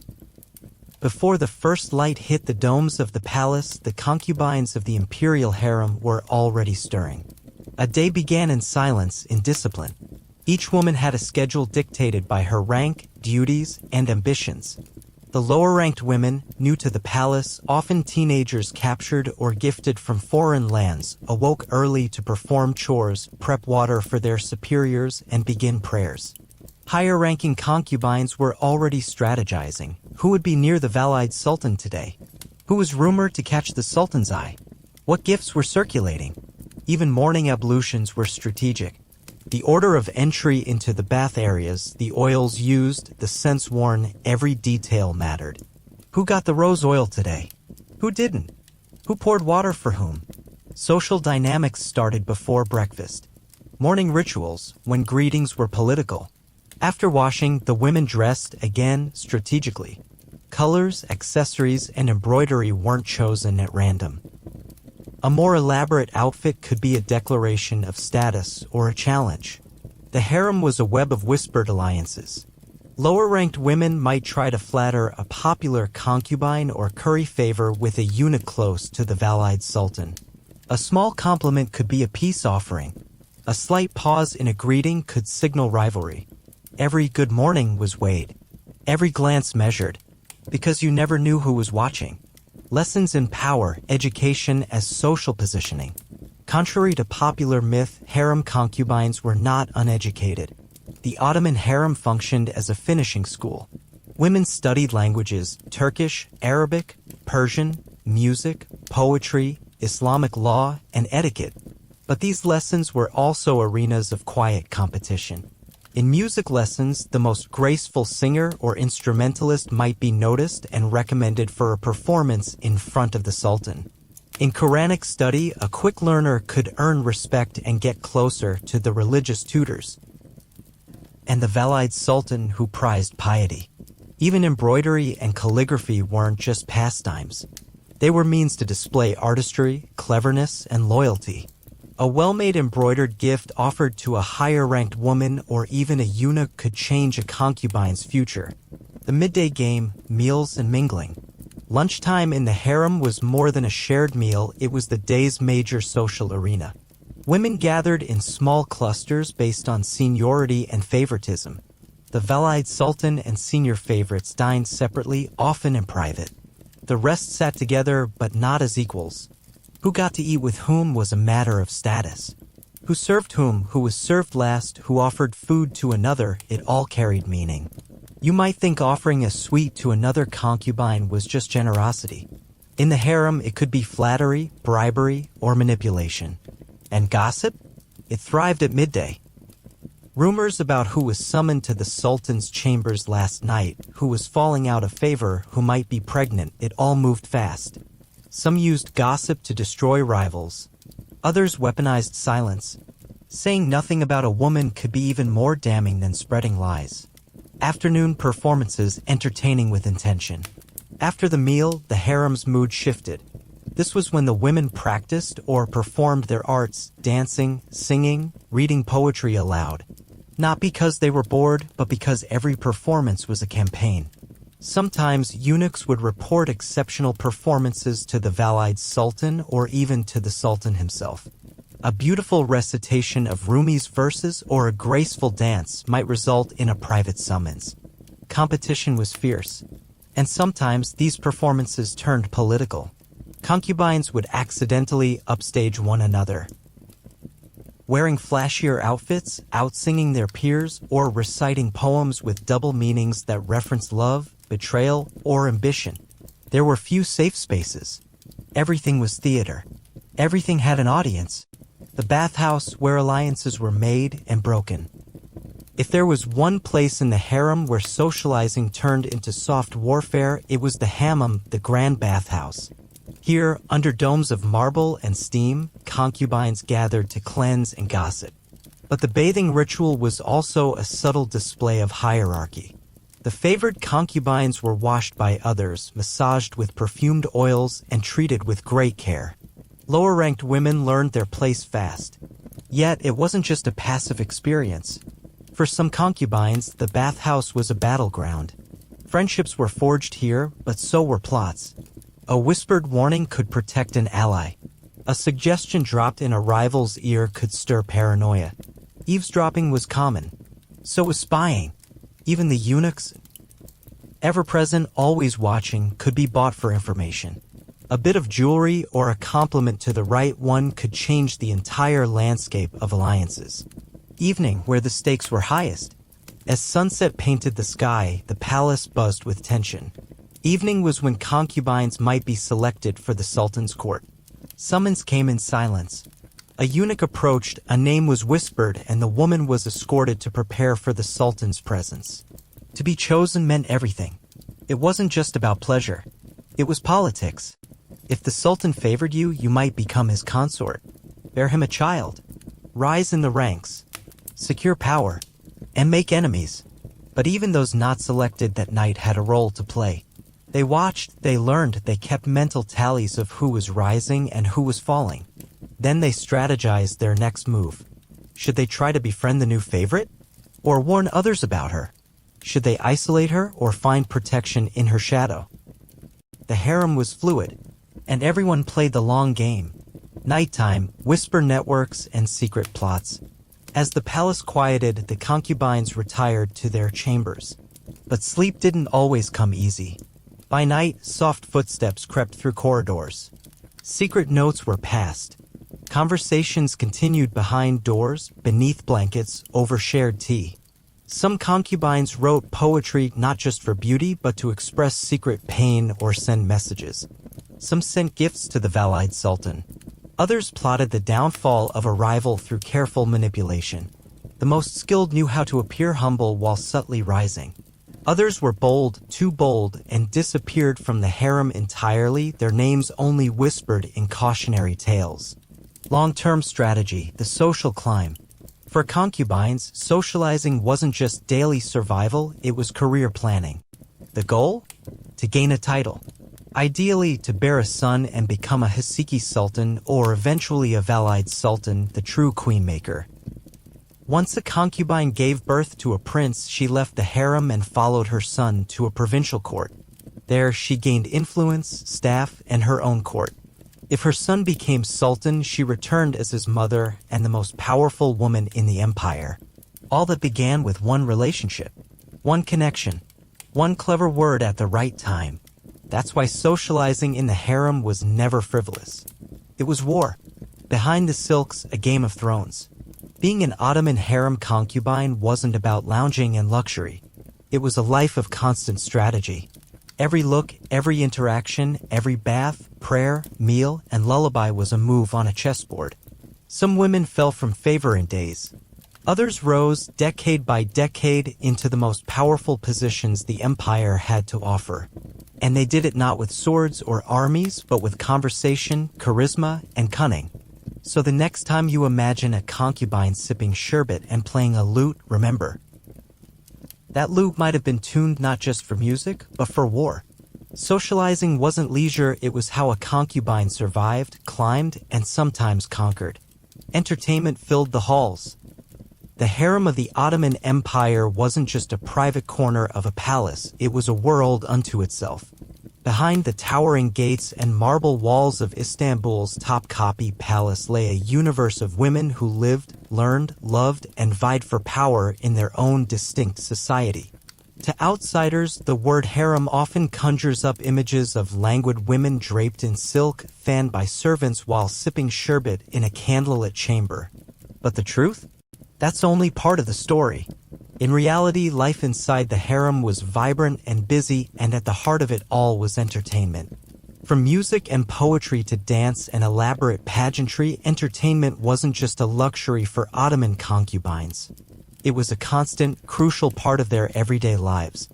Before the first light hit the domes of the palace, the concubines of the Imperial Harem were already stirring. A day began in silence, in discipline. Each woman had a schedule dictated by her rank, duties, and ambitions. The lower-ranked women, new to the palace, often teenagers captured or gifted from foreign lands, awoke early to perform chores, prep water for their superiors, and begin prayers. Higher-ranking concubines were already strategizing. Who would be near the Valide Sultan today? Who was rumored to catch the Sultan's eye? What gifts were circulating? Even morning ablutions were strategic. The order of entry into the bath areas, the oils used, the scents worn, every detail mattered. Who got the rose oil today? Who didn't? Who poured water for whom? Social dynamics started before breakfast. Morning rituals, when greetings were political. After washing, the women dressed, again, strategically. Colors, accessories, and embroidery weren't chosen at random. A more elaborate outfit could be a declaration of status or a challenge. The harem was a web of whispered alliances. Lower-ranked women might try to flatter a popular concubine or curry favor with a eunuch close to the Valide Sultan. A small compliment could be a peace offering. A slight pause in a greeting could signal rivalry. Every good morning was weighed. Every glance measured. Because you never knew who was watching. Lessons in power, education as social positioning. Contrary to popular myth, harem concubines were not uneducated. The Ottoman harem functioned as a finishing school. Women studied languages, Turkish, Arabic, Persian, music, poetry, Islamic law, and etiquette. But these lessons were also arenas of quiet competition. In music lessons, the most graceful singer or instrumentalist might be noticed and recommended for a performance in front of the Sultan. In Quranic study, a quick learner could earn respect and get closer to the religious tutors. And the Valide Sultan who prized piety. Even embroidery and calligraphy weren't just pastimes. They were means to display artistry, cleverness, and loyalty. A well-made embroidered gift offered to a higher-ranked woman or even a eunuch could change a concubine's future. The midday game, meals and mingling. Lunchtime in the harem was more than a shared meal, it was the day's major social arena. Women gathered in small clusters based on seniority and favoritism. The Valide Sultan and senior favorites dined separately, often in private. The rest sat together, but not as equals. Who got to eat with whom was a matter of status. Who served whom, who was served last, who offered food to another, it all carried meaning. You might think offering a sweet to another concubine was just generosity. In the harem, it could be flattery, bribery, or manipulation. And gossip? It thrived at midday. Rumors about who was summoned to the Sultan's chambers last night, who was falling out of favor, who might be pregnant, it all moved fast. Some used gossip to destroy rivals. Others weaponized silence. Saying nothing about a woman could be even more damning than spreading lies. Afternoon performances entertaining with intention. After the meal, the harem's mood shifted. This was when the women practiced or performed their arts, dancing, singing, reading poetry aloud. Not because they were bored, but because every performance was a campaign. Sometimes eunuchs would report exceptional performances to the Valide Sultan or even to the Sultan himself. A beautiful recitation of Rumi's verses or a graceful dance might result in a private summons. Competition was fierce, and sometimes these performances turned political. Concubines would accidentally upstage one another. Wearing flashier outfits, outsinging their peers, or reciting poems with double meanings that reference love, betrayal, or ambition. There were few safe spaces. Everything was theater. Everything had an audience. The bathhouse where alliances were made and broken. If there was one place in the harem where socializing turned into soft warfare, it was the hammam, the grand bathhouse. Here, under domes of marble and steam, concubines gathered to cleanse and gossip. But the bathing ritual was also a subtle display of hierarchy. The favored concubines were washed by others, massaged with perfumed oils, and treated with great care. Lower-ranked women learned their place fast. Yet, it wasn't just a passive experience. For some concubines, the bathhouse was a battleground. Friendships were forged here, but so were plots. A whispered warning could protect an ally. A suggestion dropped in a rival's ear could stir paranoia. Eavesdropping was common. So was spying. Even the eunuchs, ever present, always watching, could be bought for information. A bit of jewelry or a compliment to the right one could change the entire landscape of alliances. Evening, where the stakes were highest. As sunset painted the sky, the palace buzzed with tension. Evening was when concubines might be selected for the Sultan's court. Summons came in silence. A eunuch approached, a name was whispered, and the woman was escorted to prepare for the Sultan's presence. To be chosen meant everything. It wasn't just about pleasure. It was politics. If the Sultan favored you, you might become his consort. Bear him a child. Rise in the ranks. Secure power. And make enemies. But even those not selected that night had a role to play. They watched, they learned, they kept mental tallies of who was rising and who was falling. Then they strategized their next move. Should they try to befriend the new favorite? Or warn others about her? Should they isolate her or find protection in her shadow? The harem was fluid, and everyone played the long game. Nighttime, whisper networks, and secret plots. As the palace quieted, the concubines retired to their chambers. But sleep didn't always come easy. By night, soft footsteps crept through corridors. Secret notes were passed. Conversations continued behind doors, beneath blankets, over shared tea. Some concubines wrote poetry not just for beauty, but to express secret pain or send messages. Some sent gifts to the Valide Sultan. Others plotted the downfall of a rival through careful manipulation. The most skilled knew how to appear humble while subtly rising. Others were bold, too bold, and disappeared from the harem entirely, their names only whispered in cautionary tales. Long-term strategy, the social climb. For concubines, socializing wasn't just daily survival, it was career planning. The goal? To gain a title. Ideally, to bear a son and become a Hasiki Sultan or eventually a Valide Sultan, the true queenmaker. Once a concubine gave birth to a prince, she left the harem and followed her son to a provincial court. There, she gained influence, staff, and her own court. If her son became sultan, she returned as his mother and the most powerful woman in the empire. All that began with one relationship, one connection, one clever word at the right time. That's why socializing in the harem was never frivolous. It was war. Behind the silks, a Game of Thrones. Being an Ottoman harem concubine wasn't about lounging and luxury. It was a life of constant strategy. Every look, every interaction, every bath, prayer, meal, and lullaby was a move on a chessboard. Some women fell from favor in days. Others rose, decade by decade, into the most powerful positions the empire had to offer. And they did it not with swords or armies, but with conversation, charisma, and cunning. So the next time you imagine a concubine sipping sherbet and playing a lute, remember. That lute might have been tuned not just for music, but for war. Socializing wasn't leisure, it was how a concubine survived, climbed, and sometimes conquered. Entertainment filled the halls. The harem of the Ottoman Empire wasn't just a private corner of a palace, it was a world unto itself. Behind the towering gates and marble walls of Istanbul's Topkapi Palace lay a universe of women who lived, learned, loved, and vied for power in their own distinct society. To outsiders, the word harem often conjures up images of languid women draped in silk, fanned by servants while sipping sherbet in a candlelit chamber. But the truth? That's only part of the story. In reality, life inside the harem was vibrant and busy, and at the heart of it all was entertainment. From music and poetry to dance and elaborate pageantry, entertainment wasn't just a luxury for Ottoman concubines. It was a constant, crucial part of their everyday lives.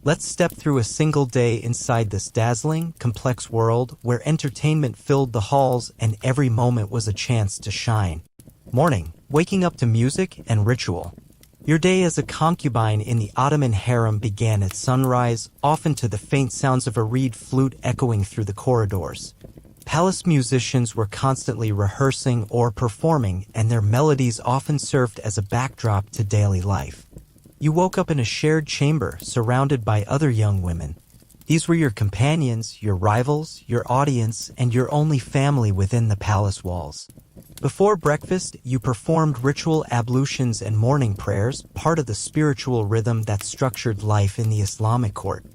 Let's step through a single day inside this dazzling, complex world where entertainment filled the halls and every moment was a chance to shine. Morning, waking up to music and ritual. Your day as a concubine in the Ottoman harem began at sunrise, often to the faint sounds of a reed flute echoing through the corridors. Palace musicians were constantly rehearsing or performing, and their melodies often served as a backdrop to daily life. You woke up in a shared chamber, surrounded by other young women. These were your companions, your rivals, your audience, and your only family within the palace walls. Before breakfast, you performed ritual ablutions and morning prayers, part of the spiritual rhythm that structured life in the Islamic court.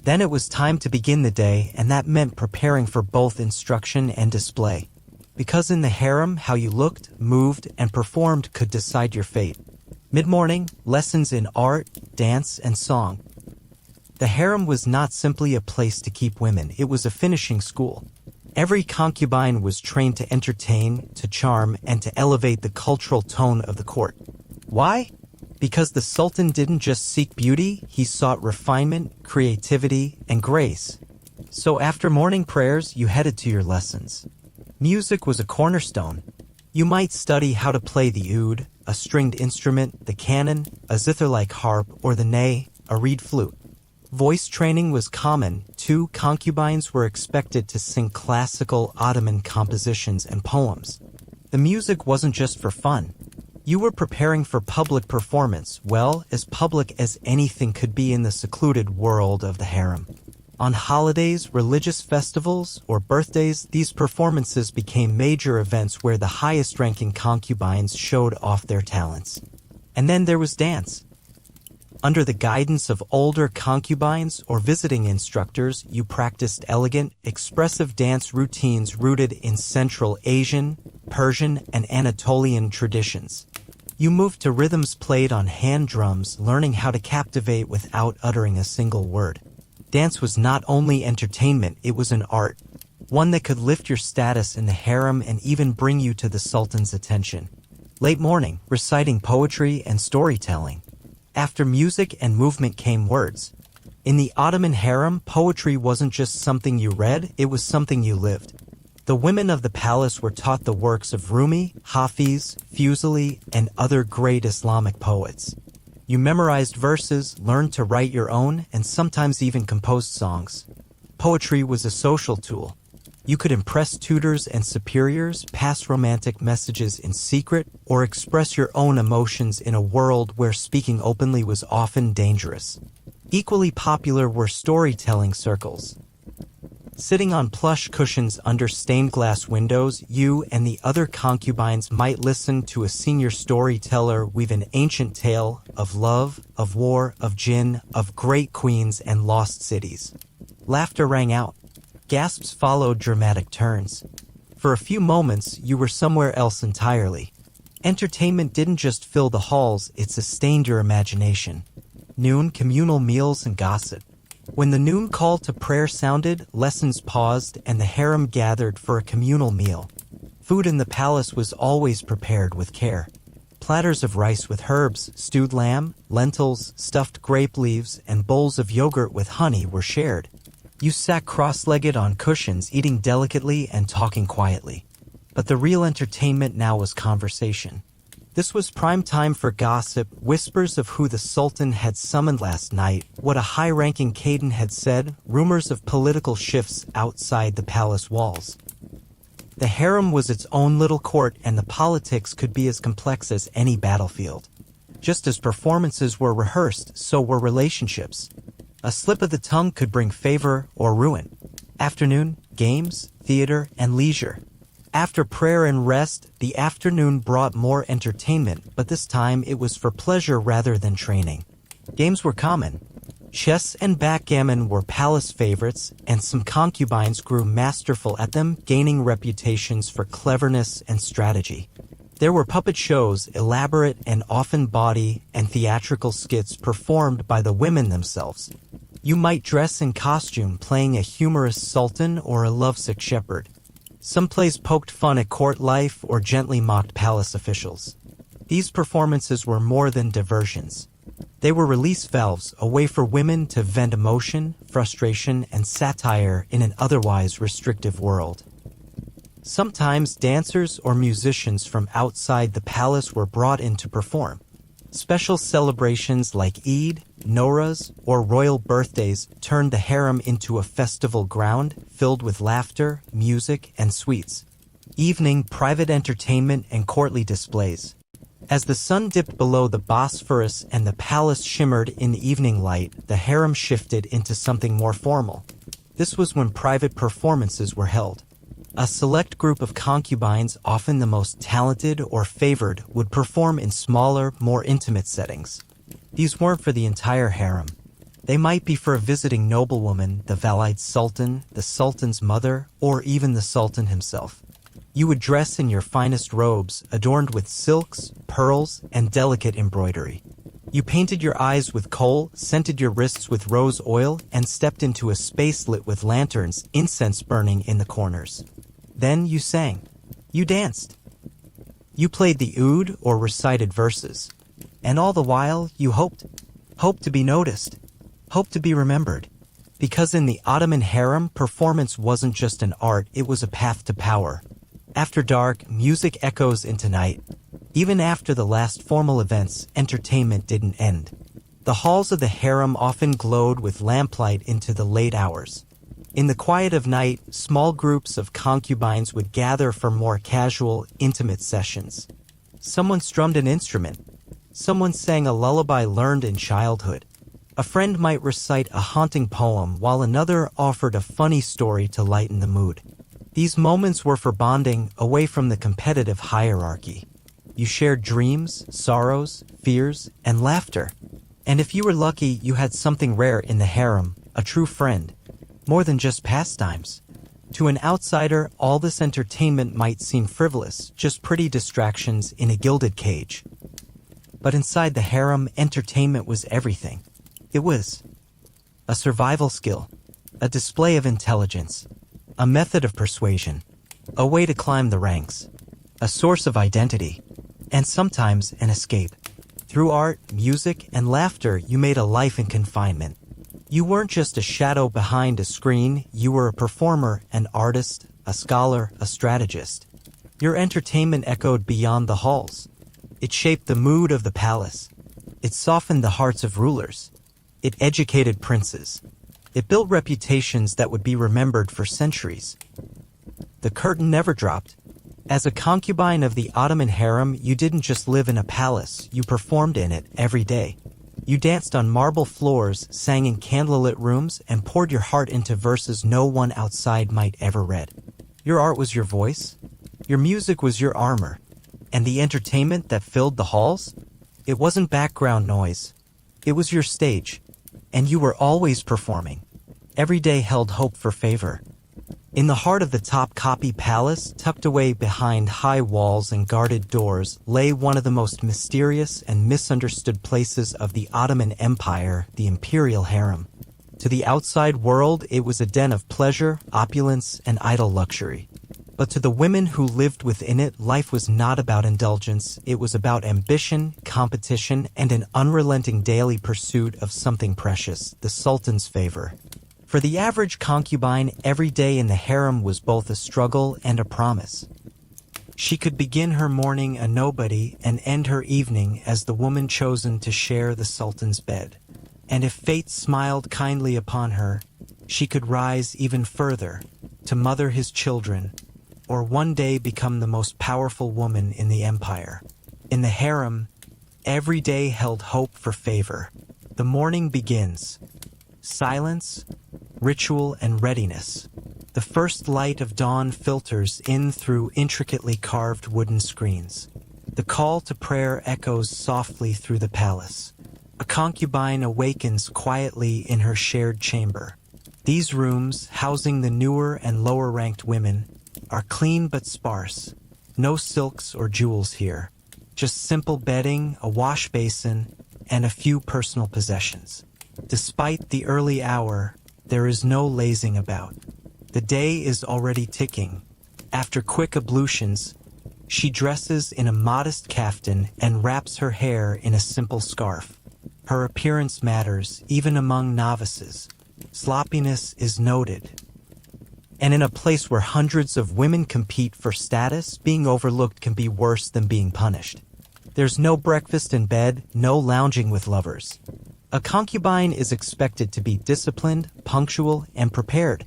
Then it was time to begin the day, and that meant preparing for both instruction and display. Because in the harem, how you looked, moved, and performed could decide your fate. Mid-morning, lessons in art, dance, and song. The harem was not simply a place to keep women, it was a finishing school. Every concubine was trained to entertain, to charm, and to elevate the cultural tone of the court. Why? Because the Sultan didn't just seek beauty, he sought refinement, creativity, and grace. So after morning prayers, you headed to your lessons. Music was a cornerstone. You might study how to play the oud, a stringed instrument, the canon, a zither-like harp, or the ney, a reed flute. Voice training was common, too. Concubines were expected to sing classical Ottoman compositions and poems. The music wasn't just for fun. You were preparing for public performance, well, as public as anything could be in the secluded world of the harem. On holidays, religious festivals, or birthdays, these performances became major events where the highest-ranking concubines showed off their talents. And then there was dance. Under the guidance of older concubines or visiting instructors, you practiced elegant, expressive dance routines rooted in Central Asian, Persian, and Anatolian traditions. You moved to rhythms played on hand drums, learning how to captivate without uttering a single word. Dance was not only entertainment, it was an art, one that could lift your status in the harem and even bring you to the sultan's attention. Late morning, reciting poetry and storytelling. After music and movement came words. In the Ottoman harem, poetry wasn't just something you read, it was something you lived. The women of the palace were taught the works of Rumi, Hafiz, Fuzuli, and other great Islamic poets. You memorized verses, learned to write your own, and sometimes even composed songs. Poetry was a social tool. You could impress tutors and superiors, pass romantic messages in secret, or express your own emotions in a world where speaking openly was often dangerous. Equally popular were storytelling circles. Sitting on plush cushions under stained glass windows, you and the other concubines might listen to a senior storyteller weave an ancient tale of love, of war, of jinn, of great queens and lost cities. Laughter rang out. Gasps followed dramatic turns. For a few moments, you were somewhere else entirely. Entertainment didn't just fill the halls, it sustained your imagination. Noon, communal meals and gossip. When the noon call to prayer sounded, lessons paused, and the harem gathered for a communal meal. Food in the palace was always prepared with care. Platters of rice with herbs, stewed lamb, lentils, stuffed grape leaves, and bowls of yogurt with honey were shared. You sat cross-legged on cushions, eating delicately and talking quietly. But the real entertainment now was conversation. This was prime time for gossip, whispers of who the Sultan had summoned last night, what a high-ranking Caden had said, rumors of political shifts outside the palace walls. The harem was its own little court, and the politics could be as complex as any battlefield. Just as performances were rehearsed, so were relationships. A slip of the tongue could bring favor or ruin. Afternoon, games, theater, and leisure. After prayer and rest, the afternoon brought more entertainment, but this time it was for pleasure rather than training. Games were common. Chess and backgammon were palace favorites, and some concubines grew masterful at them, gaining reputations for cleverness and strategy. There were puppet shows, elaborate and often bawdy, and theatrical skits performed by the women themselves. You might dress in costume, playing a humorous sultan or a lovesick shepherd. Some plays poked fun at court life or gently mocked palace officials. These performances were more than diversions. They were release valves, a way for women to vent emotion, frustration, and satire in an otherwise restrictive world. Sometimes dancers or musicians from outside the palace were brought in to perform. Special celebrations like Eid, Nowruz, or royal birthdays turned the harem into a festival ground filled with laughter, music, and sweets. Evening, private entertainment, and courtly displays. As the sun dipped below the Bosphorus and the palace shimmered in evening light, the harem shifted into something more formal. This was when private performances were held. A select group of concubines, often the most talented or favored, would perform in smaller, more intimate settings. These weren't for the entire harem. They might be for a visiting noblewoman, the Valide Sultan, the Sultan's mother, or even the Sultan himself. You would dress in your finest robes, adorned with silks, pearls, and delicate embroidery. You painted your eyes with kohl, scented your wrists with rose oil, and stepped into a space lit with lanterns, incense burning in the corners. Then you sang. You danced. You played the oud or recited verses. And all the while, you hoped. Hoped to be noticed. Hoped to be remembered. Because in the Ottoman harem, performance wasn't just an art, it was a path to power. After dark, music echoes into night. Even after the last formal events, entertainment didn't end. The halls of the harem often glowed with lamplight into the late hours. In the quiet of night, small groups of concubines would gather for more casual, intimate sessions. Someone strummed an instrument. Someone sang a lullaby learned in childhood. A friend might recite a haunting poem while another offered a funny story to lighten the mood. These moments were for bonding away from the competitive hierarchy. You shared dreams, sorrows, fears, and laughter. And if you were lucky, you had something rare in the harem, a true friend, more than just pastimes. To an outsider, all this entertainment might seem frivolous, just pretty distractions in a gilded cage. But inside the harem, entertainment was everything. It was a survival skill, a display of intelligence, a method of persuasion, a way to climb the ranks, a source of identity, and sometimes an escape. Through art, music, and laughter, you made a life in confinement. You weren't just a shadow behind a screen, you were a performer, an artist, a scholar, a strategist. Your entertainment echoed beyond the halls. It shaped the mood of the palace. It softened the hearts of rulers. It educated princes. It built reputations that would be remembered for centuries. The curtain never dropped. As a concubine of the Ottoman harem, you didn't just live in a palace, you performed in it every day. You danced on marble floors, sang in candlelit rooms, and poured your heart into verses no one outside might ever read. Your art was your voice. Your music was your armor. And the entertainment that filled the halls? It wasn't background noise. It was your stage. And you were always performing. Every day held hope for favor. In the heart of the Topkapi Palace, tucked away behind high walls and guarded doors, lay one of the most mysterious and misunderstood places of the Ottoman Empire, the Imperial Harem. To the outside world, it was a den of pleasure, opulence, and idle luxury. But to the women who lived within it, life was not about indulgence, it was about ambition, competition, and an unrelenting daily pursuit of something precious, the Sultan's favor. For the average concubine, every day in the harem was both a struggle and a promise. She could begin her morning a nobody and end her evening as the woman chosen to share the Sultan's bed. And if fate smiled kindly upon her, she could rise even further, to mother his children, or one day become the most powerful woman in the empire. In the harem, every day held hope for favor. The morning begins. Silence, ritual, and readiness. The first light of dawn filters in through intricately carved wooden screens. The call to prayer echoes softly through the palace. A concubine awakens quietly in her shared chamber. These rooms, housing the newer and lower-ranked women, are clean but sparse. No silks or jewels here. Just simple bedding, a wash basin, and a few personal possessions. Despite the early hour, there is no lazing about. The day is already ticking. After quick ablutions, she dresses in a modest kaftan and wraps her hair in a simple scarf. Her appearance matters, even among novices. Sloppiness is noted. And in a place where hundreds of women compete for status, being overlooked can be worse than being punished. There's no breakfast in bed, no lounging with lovers. A concubine is expected to be disciplined, punctual, and prepared.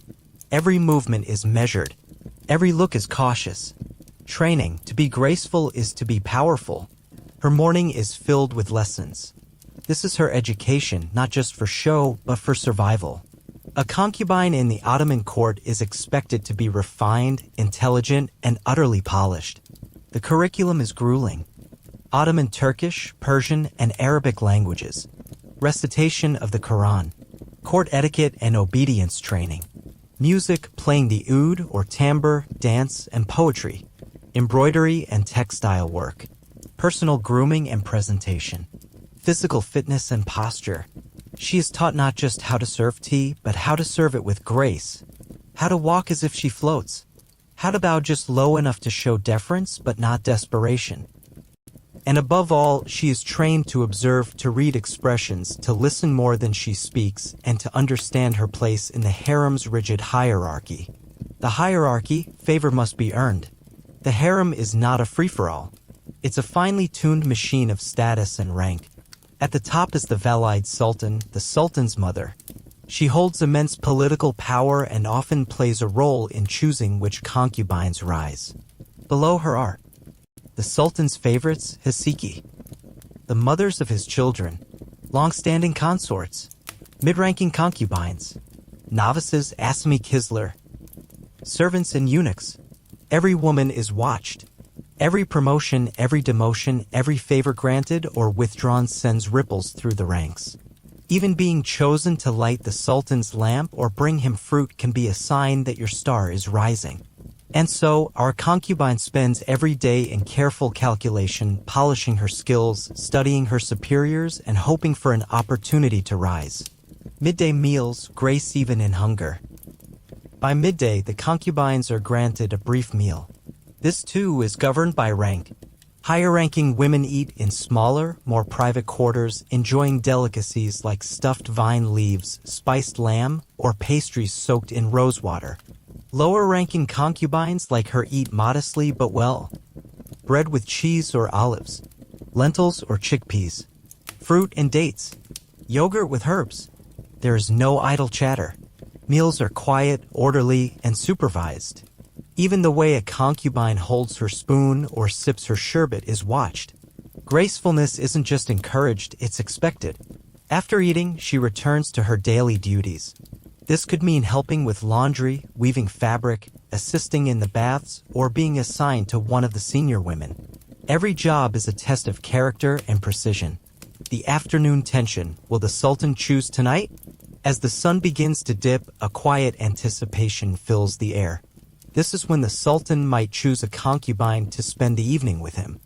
Every movement is measured. Every look is cautious. Training, to be graceful is to be powerful. Her morning is filled with lessons. This is her education, not just for show, but for survival. A concubine in the Ottoman court is expected to be refined, intelligent, and utterly polished. The curriculum is grueling. Ottoman Turkish, Persian, and Arabic languages. Recitation of the Quran, court etiquette and obedience training, music, playing the oud or tambour, dance, and poetry, embroidery and textile work, personal grooming and presentation, physical fitness and posture. She is taught not just how to serve tea, but how to serve it with grace, how to walk as if she floats, how to bow just low enough to show deference but not desperation. And above all, she is trained to observe, to read expressions, to listen more than she speaks, and to understand her place in the harem's rigid hierarchy. The hierarchy, favor must be earned. The harem is not a free-for-all. It's a finely tuned machine of status and rank. At the top is the Valide Sultan, the Sultan's mother. She holds immense political power and often plays a role in choosing which concubines rise. Below her are the Sultan's favorites, Hasiki, the mothers of his children, long-standing consorts, mid-ranking concubines, novices, Asami Kisler, servants and eunuchs. Every woman is watched. Every promotion, every demotion, every favor granted or withdrawn sends ripples through the ranks. Even being chosen to light the Sultan's lamp or bring him fruit can be a sign that your star is rising. And so, our concubine spends every day in careful calculation, polishing her skills, studying her superiors, and hoping for an opportunity to rise. Midday meals, grace even in hunger. By midday, the concubines are granted a brief meal. This too is governed by rank. Higher-ranking women eat in smaller, more private quarters, enjoying delicacies like stuffed vine leaves, spiced lamb, or pastries soaked in rosewater. Lower-ranking concubines like her eat modestly but well. Bread with cheese or olives, lentils or chickpeas, fruit and dates, yogurt with herbs. There is no idle chatter. Meals are quiet, orderly, and supervised. Even the way a concubine holds her spoon or sips her sherbet is watched. Gracefulness isn't just encouraged, it's expected. After eating, she returns to her daily duties. This could mean helping with laundry, weaving fabric, assisting in the baths, or being assigned to one of the senior women. Every job is a test of character and precision. The afternoon tension. Will the Sultan choose tonight? As the sun begins to dip, a quiet anticipation fills the air. This is when the Sultan might choose a concubine to spend the evening with him.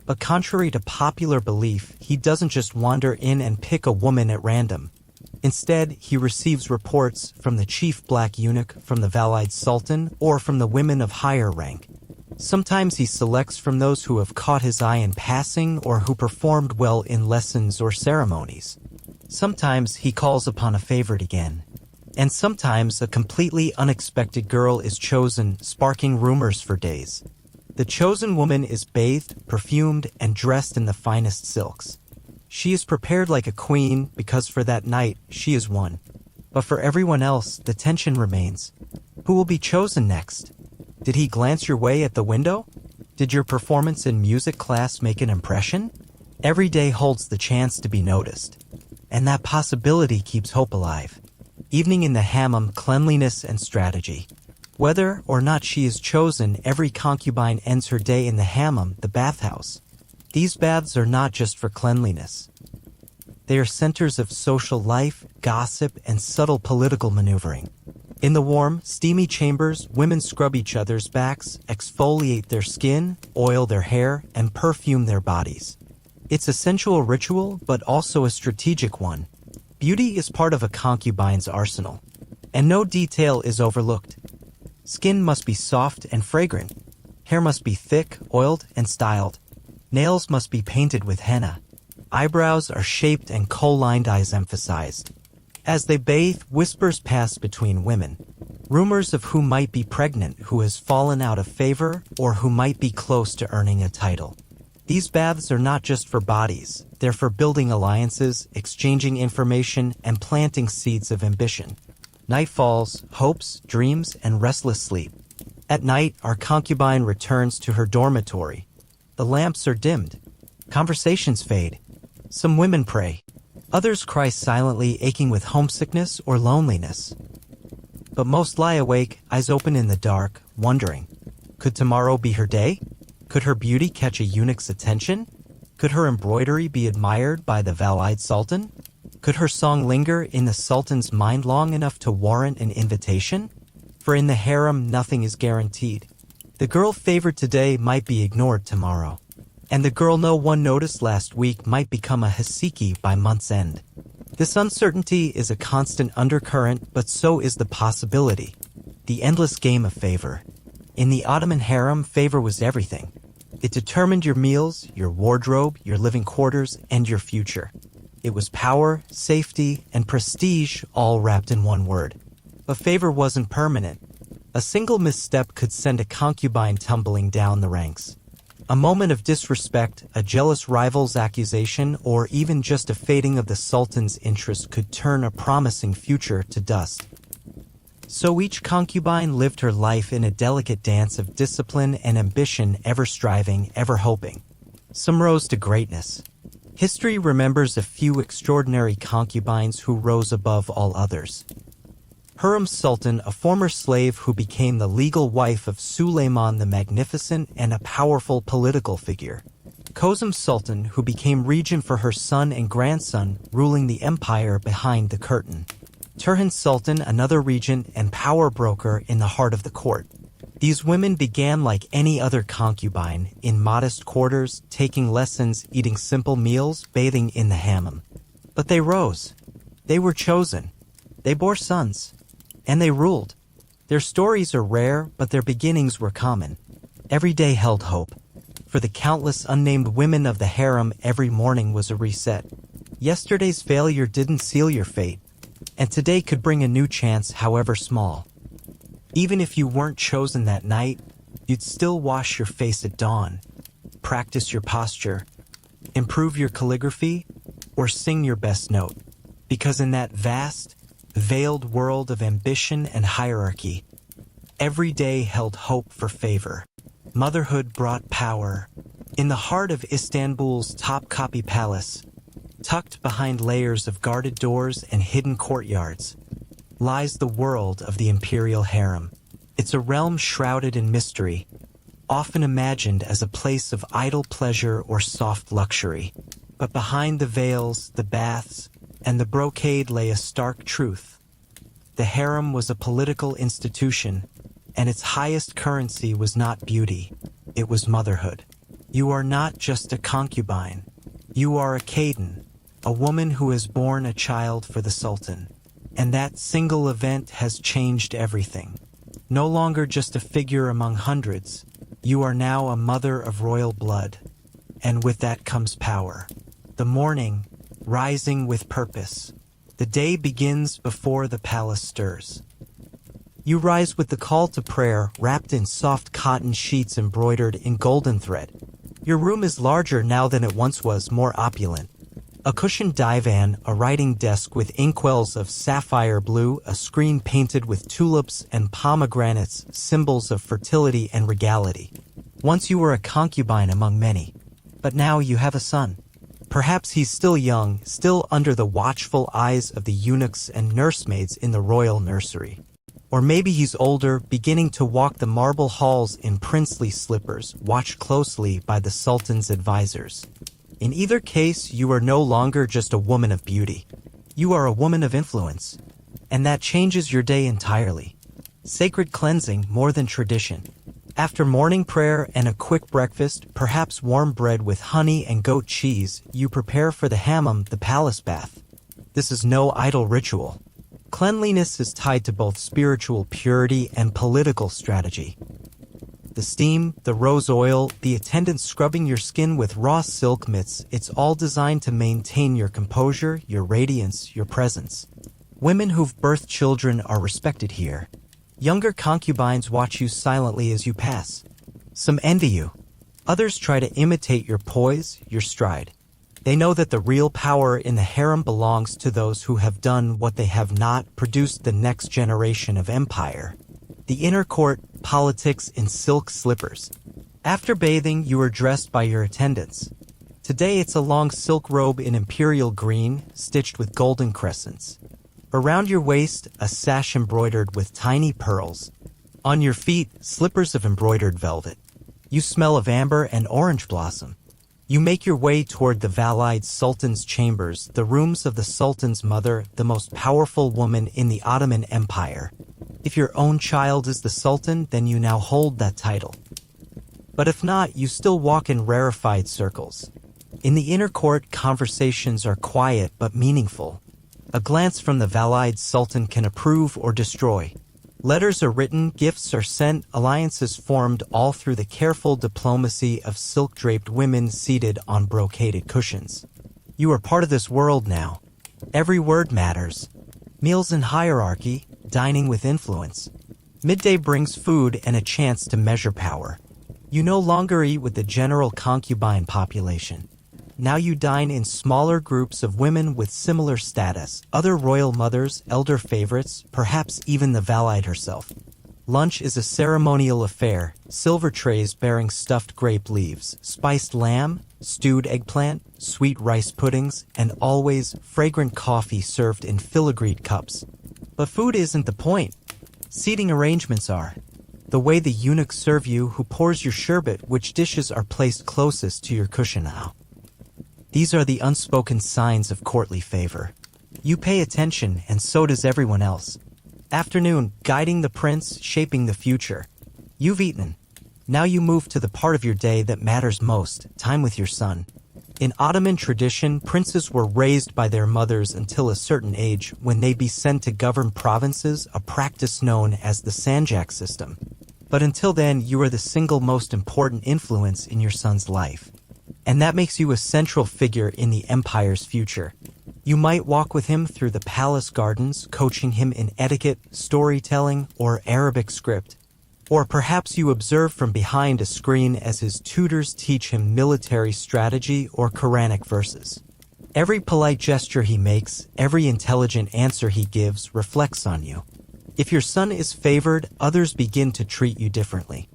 But contrary to popular belief, he doesn't just wander in and pick a woman at random. Instead, he receives reports from the chief black eunuch, from the Valide Sultan, or from the women of higher rank. Sometimes he selects from those who have caught his eye in passing or who performed well in lessons or ceremonies. Sometimes he calls upon a favorite again. And sometimes a completely unexpected girl is chosen, sparking rumors for days. The chosen woman is bathed, perfumed, and dressed in the finest silks. She is prepared like a queen because for that night she is one. But for everyone else, the tension remains. Who will be chosen next? Did he glance your way at the window? Did your performance in music class make an impression? Every day holds the chance to be noticed. And that possibility keeps hope alive. Evening in the hammam, cleanliness and strategy. Whether or not she is chosen, every concubine ends her day in the hammam, the bathhouse. These baths are not just for cleanliness. They are centers of social life, gossip, and subtle political maneuvering. In the warm, steamy chambers, women scrub each other's backs, exfoliate their skin, oil their hair, and perfume their bodies. It's a sensual ritual, but also a strategic one. Beauty is part of a concubine's arsenal, and no detail is overlooked. Skin must be soft and fragrant. Hair must be thick, oiled, and styled. Nails must be painted with henna. Eyebrows are shaped and kohl-lined eyes emphasized. As they bathe, whispers pass between women. Rumors of who might be pregnant, who has fallen out of favor, or who might be close to earning a title. These baths are not just for bodies. They're for building alliances, exchanging information, and planting seeds of ambition. Night falls, hopes, dreams, and restless sleep. At night, our concubine returns to her dormitory. The lamps are dimmed. Conversations fade. Some women pray. Others cry silently, aching with homesickness or loneliness. But most lie awake, eyes open in the dark, wondering, could tomorrow be her day? Could her beauty catch a eunuch's attention? Could her embroidery be admired by the Valide Sultan? Could her song linger in the Sultan's mind long enough to warrant an invitation? For in the harem, nothing is guaranteed. The girl favored today might be ignored tomorrow. And the girl no one noticed last week might become a Hasiki by month's end. This uncertainty is a constant undercurrent, but so is the possibility. The endless game of favor. In the Ottoman harem, favor was everything. It determined your meals, your wardrobe, your living quarters, and your future. It was power, safety, and prestige all wrapped in one word. But favor wasn't permanent. A single misstep could send a concubine tumbling down the ranks. A moment of disrespect, a jealous rival's accusation, or even just a fading of the Sultan's interest could turn a promising future to dust. So each concubine lived her life in a delicate dance of discipline and ambition, ever striving, ever hoping. Some rose to greatness. History remembers a few extraordinary concubines who rose above all others. Harem Sultan, a former slave who became the legal wife of Suleiman the Magnificent and a powerful political figure. Kozum Sultan, who became regent for her son and grandson, ruling the empire behind the curtain. Turhan Sultan, another regent and power broker in the heart of the court. These women began like any other concubine, in modest quarters, taking lessons, eating simple meals, bathing in the hammam. But they rose. They were chosen. They bore sons. And they ruled. Their stories are rare, but their beginnings were common. Every day held hope. For the countless unnamed women of the harem, every morning was a reset. Yesterday's failure didn't seal your fate, and today could bring a new chance, however small. Even if you weren't chosen that night, you'd still wash your face at dawn, practice your posture, improve your calligraphy, or sing your best note. Because in that vast, veiled world of ambition and hierarchy, every day held hope for favor. Motherhood brought power. In the heart of Istanbul's Topkapi Palace, tucked behind layers of guarded doors and hidden courtyards, lies the world of the Imperial Harem. It's a realm shrouded in mystery, often imagined as a place of idle pleasure or soft luxury. But behind the veils, the baths, and the brocade lay a stark truth. The harem was a political institution, and its highest currency was not beauty, it was motherhood. You are not just a concubine. You are a Khaden, a woman who has borne a child for the Sultan. And that single event has changed everything. No longer just a figure among hundreds, you are now a mother of royal blood. And with that comes power. The morning, rising with purpose. The day begins before the palace stirs. You rise with the call to prayer, wrapped in soft cotton sheets embroidered in golden thread. Your room is larger now than it once was, more opulent. A cushioned divan, a writing desk with inkwells of sapphire blue, a screen painted with tulips and pomegranates, symbols of fertility and regality. Once you were a concubine among many, but now you have a son. Perhaps he's still young, still under the watchful eyes of the eunuchs and nursemaids in the royal nursery. Or maybe he's older, beginning to walk the marble halls in princely slippers, watched closely by the Sultan's advisors. In either case, you are no longer just a woman of beauty. You are a woman of influence. And that changes your day entirely. Sacred cleansing more than tradition. After morning prayer and a quick breakfast, perhaps warm bread with honey and goat cheese, you prepare for the hammam, the palace bath. This is no idle ritual. Cleanliness is tied to both spiritual purity and political strategy. The steam, the rose oil, the attendants scrubbing your skin with raw silk mitts, it's all designed to maintain your composure, your radiance, your presence. Women who've birthed children are respected here. Younger concubines watch you silently as you pass. Some envy you. Others try to imitate your poise, your stride. They know that the real power in the harem belongs to those who have done what they have not, produced the next generation of empire. The inner court, politics in silk slippers. After bathing, you are dressed by your attendants. Today it's a long silk robe in imperial green, stitched with golden crescents. Around your waist, a sash embroidered with tiny pearls. On your feet, slippers of embroidered velvet. You smell of amber and orange blossom. You make your way toward the Valide Sultan's chambers, the rooms of the Sultan's mother, the most powerful woman in the Ottoman Empire. If your own child is the Sultan, then you now hold that title. But if not, you still walk in rarefied circles. In the inner court, conversations are quiet but meaningful. A glance from the Valide Sultan can approve or destroy. Letters are written, gifts are sent, alliances formed, all through the careful diplomacy of silk-draped women seated on brocaded cushions. You are part of this world now. Every word matters. Meals in hierarchy, dining with influence. Midday brings food and a chance to measure power. You no longer eat with the general concubine population. Now you dine in smaller groups of women with similar status, other royal mothers, elder favorites, perhaps even the Valide herself. Lunch is a ceremonial affair, silver trays bearing stuffed grape leaves, spiced lamb, stewed eggplant, sweet rice puddings, and always fragrant coffee served in filigreed cups. But food isn't the point. Seating arrangements are. The way the eunuchs serve you, who pours your sherbet, which dishes are placed closest to your cushion now. These are the unspoken signs of courtly favor. You pay attention, and so does everyone else. Afternoon, guiding the prince, shaping the future. You've eaten. Now you move to the part of your day that matters most, time with your son. In Ottoman tradition, princes were raised by their mothers until a certain age when they be sent to govern provinces, a practice known as the Sanjak system. But until then, you are the single most important influence in your son's life. And that makes you a central figure in the empire's future. You might walk with him through the palace gardens, coaching him in etiquette, storytelling, or Arabic script. Or perhaps you observe from behind a screen as his tutors teach him military strategy or Quranic verses. Every polite gesture he makes, every intelligent answer he gives reflects on you. If your son is favored, others begin to treat you differently.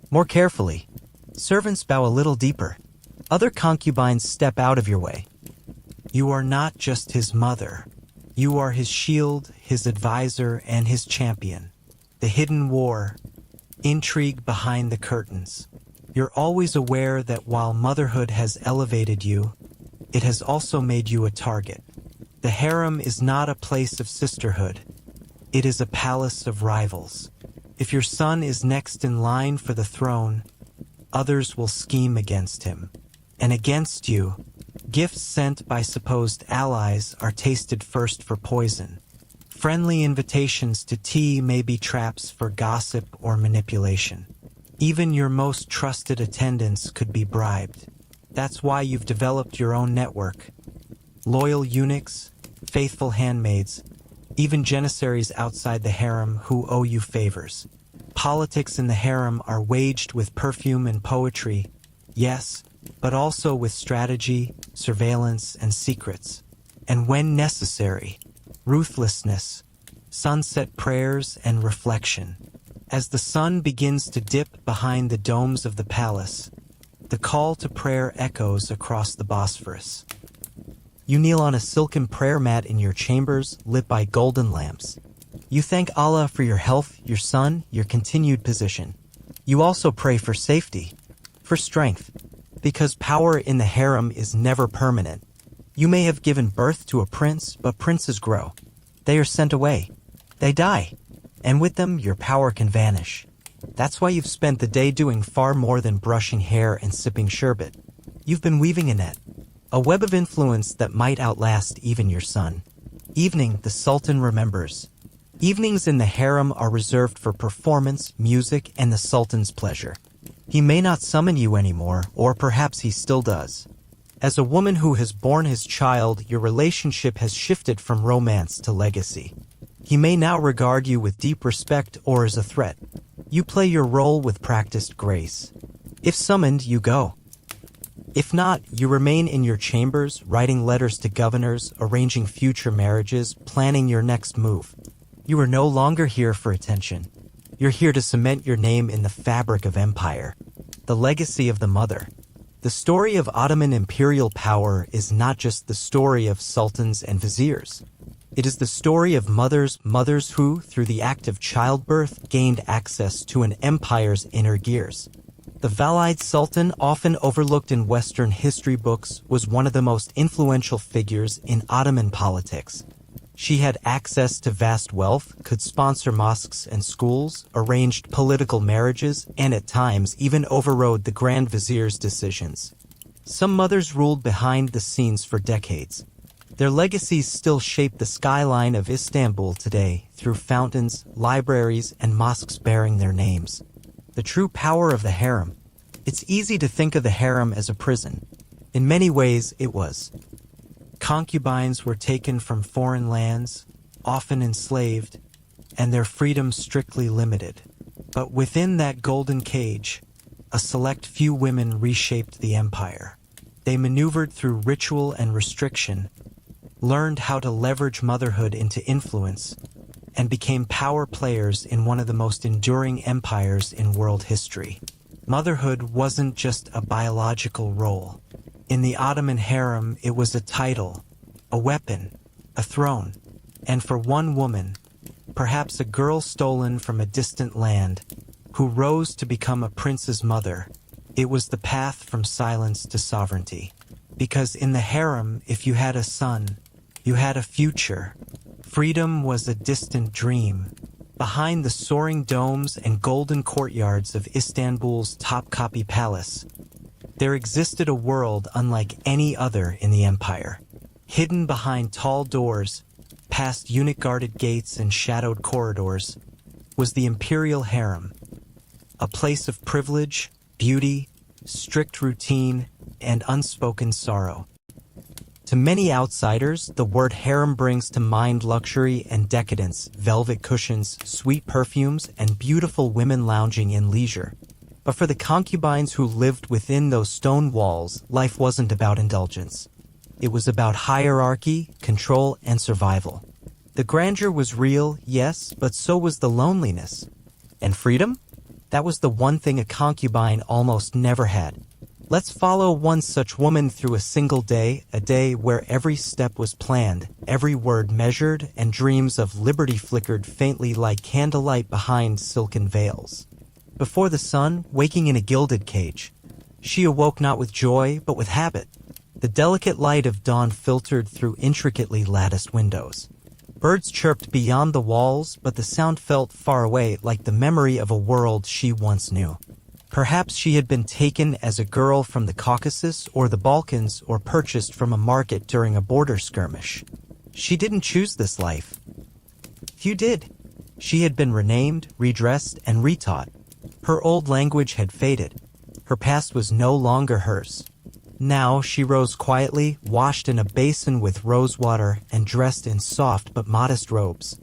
More carefully. Servants bow a little deeper. Other concubines step out of your way. You are not just his mother. You are his shield, his advisor, and his champion. The hidden war, intrigue behind the curtains. You're always aware that while motherhood has elevated you, it has also made you a target. The harem is not a place of sisterhood. It is a palace of rivals. If your son is next in line for the throne, others will scheme against him. And against you, gifts sent by supposed allies are tasted first for poison. Friendly invitations to tea may be traps for gossip or manipulation. Even your most trusted attendants could be bribed. That's why you've developed your own network. Loyal eunuchs, faithful handmaids, even janissaries outside the harem who owe you favors. Politics in the harem are waged with perfume and poetry, yes, but also with strategy, surveillance, and secrets. And when necessary, ruthlessness, sunset prayers, and reflection. As the sun begins to dip behind the domes of the palace, the call to prayer echoes across the Bosphorus. You kneel on a silken prayer mat in your chambers, lit by golden lamps. You thank Allah for your health, your son, your continued position. You also pray for safety, for strength, because power in the harem is never permanent. You may have given birth to a prince, but princes grow. They are sent away. They die. And with them, your power can vanish. That's why you've spent the day doing far more than brushing hair and sipping sherbet. You've been weaving a net, a web of influence that might outlast even your son. Evening, the Sultan remembers. Evenings in the harem are reserved for performance, music, and the Sultan's pleasure. He may not summon you anymore, or perhaps he still does. As a woman who has borne his child, your relationship has shifted from romance to legacy. He may now regard you with deep respect or as a threat. You play your role with practiced grace. If summoned, you go. If not, you remain in your chambers, writing letters to governors, arranging future marriages, planning your next move. You are no longer here for attention. You're here to cement your name in the fabric of empire. The legacy of the mother. The story of Ottoman imperial power is not just the story of sultans and viziers. It is the story of mothers who, through the act of childbirth, gained access to an empire's inner gears. The Valide Sultan, often overlooked in Western history books, was one of the most influential figures in Ottoman politics. She had access to vast wealth, could sponsor mosques and schools, arranged political marriages, and at times even overrode the Grand Vizier's decisions. Some mothers ruled behind the scenes for decades. Their legacies still shape the skyline of Istanbul today through fountains, libraries, and mosques bearing their names. The true power of the harem. It's easy to think of the harem as a prison. In many ways, it was. Concubines were taken from foreign lands, often enslaved, and their freedom strictly limited. But within that golden cage, a select few women reshaped the empire. They maneuvered through ritual and restriction, learned how to leverage motherhood into influence, and became power players in one of the most enduring empires in world history. Motherhood wasn't just a biological role. In the Ottoman harem, it was a title, a weapon, a throne, and for one woman, perhaps a girl stolen from a distant land, who rose to become a prince's mother, it was the path from silence to sovereignty. Because in the harem, if you had a son, you had a future. Freedom was a distant dream. Behind the soaring domes and golden courtyards of Istanbul's Topkapi Palace, there existed a world unlike any other in the empire. Hidden behind tall doors, past eunuch-guarded gates and shadowed corridors, was the Imperial Harem, a place of privilege, beauty, strict routine, and unspoken sorrow. To many outsiders, the word harem brings to mind luxury and decadence, velvet cushions, sweet perfumes, and beautiful women lounging in leisure. But for the concubines who lived within those stone walls, life wasn't about indulgence. It was about hierarchy, control, and survival. The grandeur was real, yes, but so was the loneliness. And freedom? That was the one thing a concubine almost never had. Let's follow one such woman through a single day, a day where every step was planned, every word measured, and dreams of liberty flickered faintly like candlelight behind silken veils. Before the sun, waking in a gilded cage, she awoke not with joy, but with habit. The delicate light of dawn filtered through intricately latticed windows. Birds chirped beyond the walls, but the sound felt far away, like the memory of a world she once knew. Perhaps she had been taken as a girl from the Caucasus or the Balkans or purchased from a market during a border skirmish. She didn't choose this life. Few did. She had been renamed, redressed, and retaught. Her old language had faded. Her past was no longer hers. Now she rose quietly, washed in a basin with rosewater, and dressed in soft but modest robes.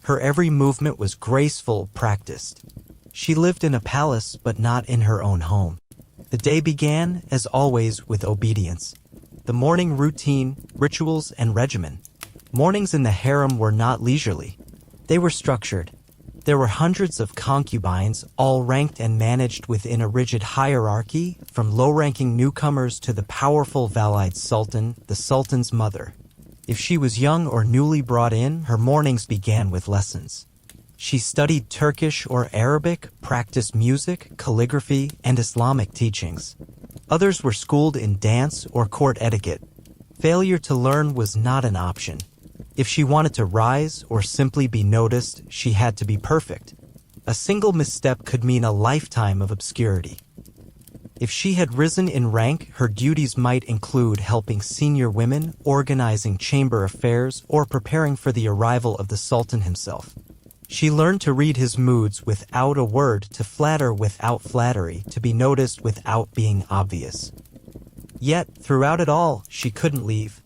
Her every movement was graceful, practiced. She lived in a palace, but not in her own home. The day began, as always, with obedience. The morning routine, rituals, and regimen. Mornings in the harem were not leisurely. They were structured. There were hundreds of concubines, all ranked and managed within a rigid hierarchy, from low-ranking newcomers to the powerful Valide Sultan, the Sultan's mother. If she was young or newly brought in, her mornings began with lessons. She studied Turkish or Arabic, practiced music, calligraphy, and Islamic teachings. Others were schooled in dance or court etiquette. Failure to learn was not an option. If she wanted to rise or simply be noticed, she had to be perfect. A single misstep could mean a lifetime of obscurity. If she had risen in rank, her duties might include helping senior women, organizing chamber affairs, or preparing for the arrival of the Sultan himself. She learned to read his moods without a word, to flatter without flattery, to be noticed without being obvious. Yet, throughout it all, she couldn't leave.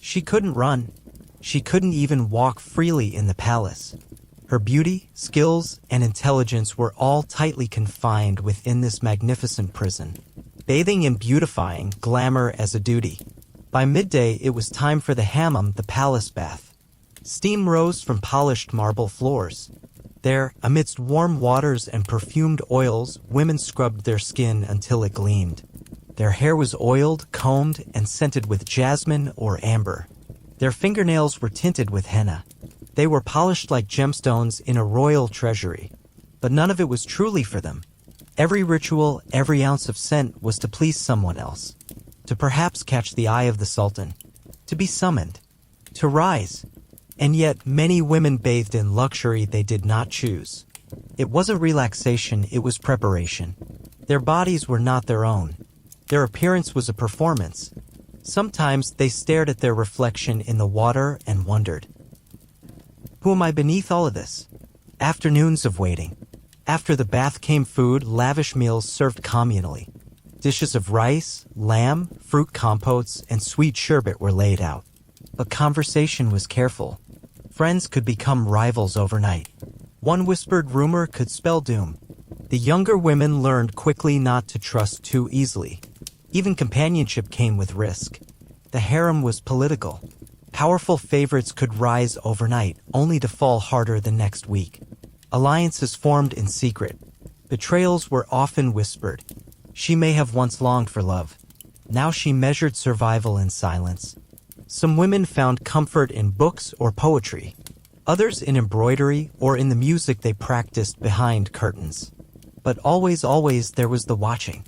She couldn't run. She couldn't even walk freely in the palace. Her beauty, skills, and intelligence were all tightly confined within this magnificent prison. Bathing and beautifying, glamour as a duty. By midday, it was time for the hammam, the palace bath. Steam rose from polished marble floors. There, amidst warm waters and perfumed oils, women scrubbed their skin until it gleamed. Their hair was oiled, combed, and scented with jasmine or amber. Their fingernails were tinted with henna. They were polished like gemstones in a royal treasury. But none of it was truly for them. Every ritual, every ounce of scent was to please someone else. To perhaps catch the eye of the Sultan. To be summoned. To rise. And yet, many women bathed in luxury they did not choose. It wasn't relaxation, it was preparation. Their bodies were not their own. Their appearance was a performance. Sometimes they stared at their reflection in the water and wondered, who am I beneath all of this? Afternoons of waiting. After the bath came food, lavish meals served communally. Dishes of rice, lamb, fruit compotes, and sweet sherbet were laid out. But conversation was careful. Friends could become rivals overnight. One whispered rumor could spell doom. The younger women learned quickly not to trust too easily. Even companionship came with risk. The harem was political. Powerful favorites could rise overnight, only to fall harder the next week. Alliances formed in secret. Betrayals were often whispered. She may have once longed for love. Now she measured survival in silence. Some women found comfort in books or poetry. Others in embroidery or in the music they practiced behind curtains. But always there was the watching.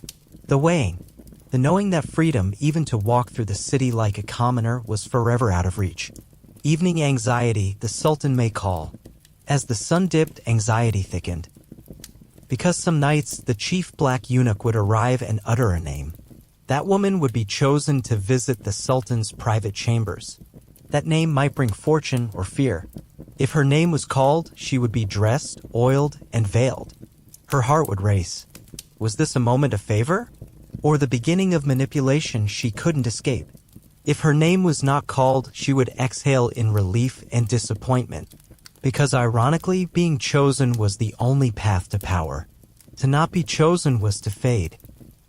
The weighing. The knowing that freedom, even to walk through the city like a commoner, was forever out of reach. Evening anxiety, the Sultan may call. As the sun dipped, anxiety thickened. Because some nights, the chief black eunuch would arrive and utter a name. That woman would be chosen to visit the Sultan's private chambers. That name might bring fortune or fear. If her name was called, she would be dressed, oiled, and veiled. Her heart would race. Was this a moment of favor? Or the beginning of manipulation she couldn't escape? If her name was not called, she would exhale in relief and disappointment. Because ironically, being chosen was the only path to power. To not be chosen was to fade.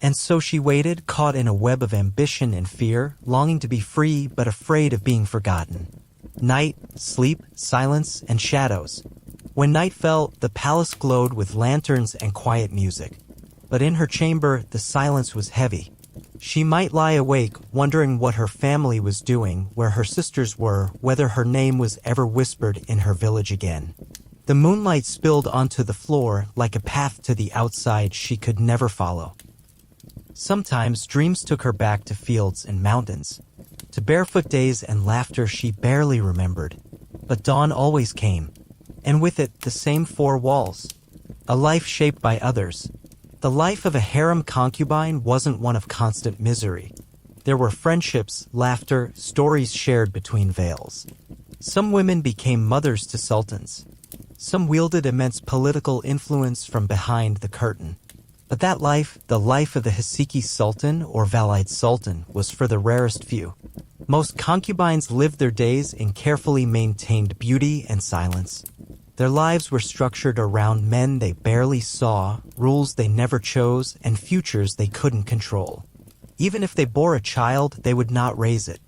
And so she waited, caught in a web of ambition and fear, longing to be free but afraid of being forgotten. Night, sleep, silence, and shadows. When night fell, the palace glowed with lanterns and quiet music. But in her chamber, the silence was heavy. She might lie awake, wondering what her family was doing, where her sisters were, whether her name was ever whispered in her village again. The moonlight spilled onto the floor like a path to the outside she could never follow. Sometimes dreams took her back to fields and mountains, to barefoot days and laughter she barely remembered. But dawn always came, and with it the same four walls. A life shaped by others. The life of a harem concubine wasn't one of constant misery. There were friendships, laughter, stories shared between veils. Some women became mothers to sultans. Some wielded immense political influence from behind the curtain. But that life, the life of the Hasiki Sultan or Valide Sultan, was for the rarest few. Most concubines lived their days in carefully maintained beauty and silence. Their lives were structured around men they barely saw, rules they never chose, and futures they couldn't control. Even if they bore a child, they would not raise it.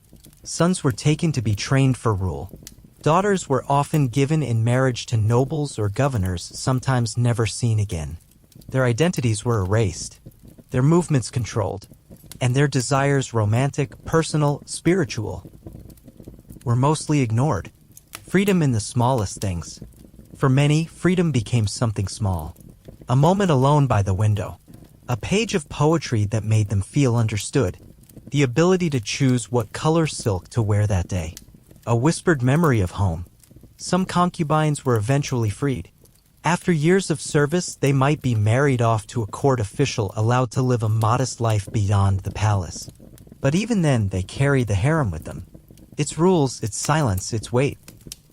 Sons were taken to be trained for rule. Daughters were often given in marriage to nobles or governors, sometimes never seen again. Their identities were erased, their movements controlled, and their desires, romantic, personal, spiritual, were mostly ignored. Freedom in the smallest things. For many, freedom became something small. A moment alone by the window. A page of poetry that made them feel understood. The ability to choose what color silk to wear that day. A whispered memory of home. Some concubines were eventually freed. After years of service, they might be married off to a court official, allowed to live a modest life beyond the palace. But even then, they carried the harem with them. Its rules, its silence, its weight.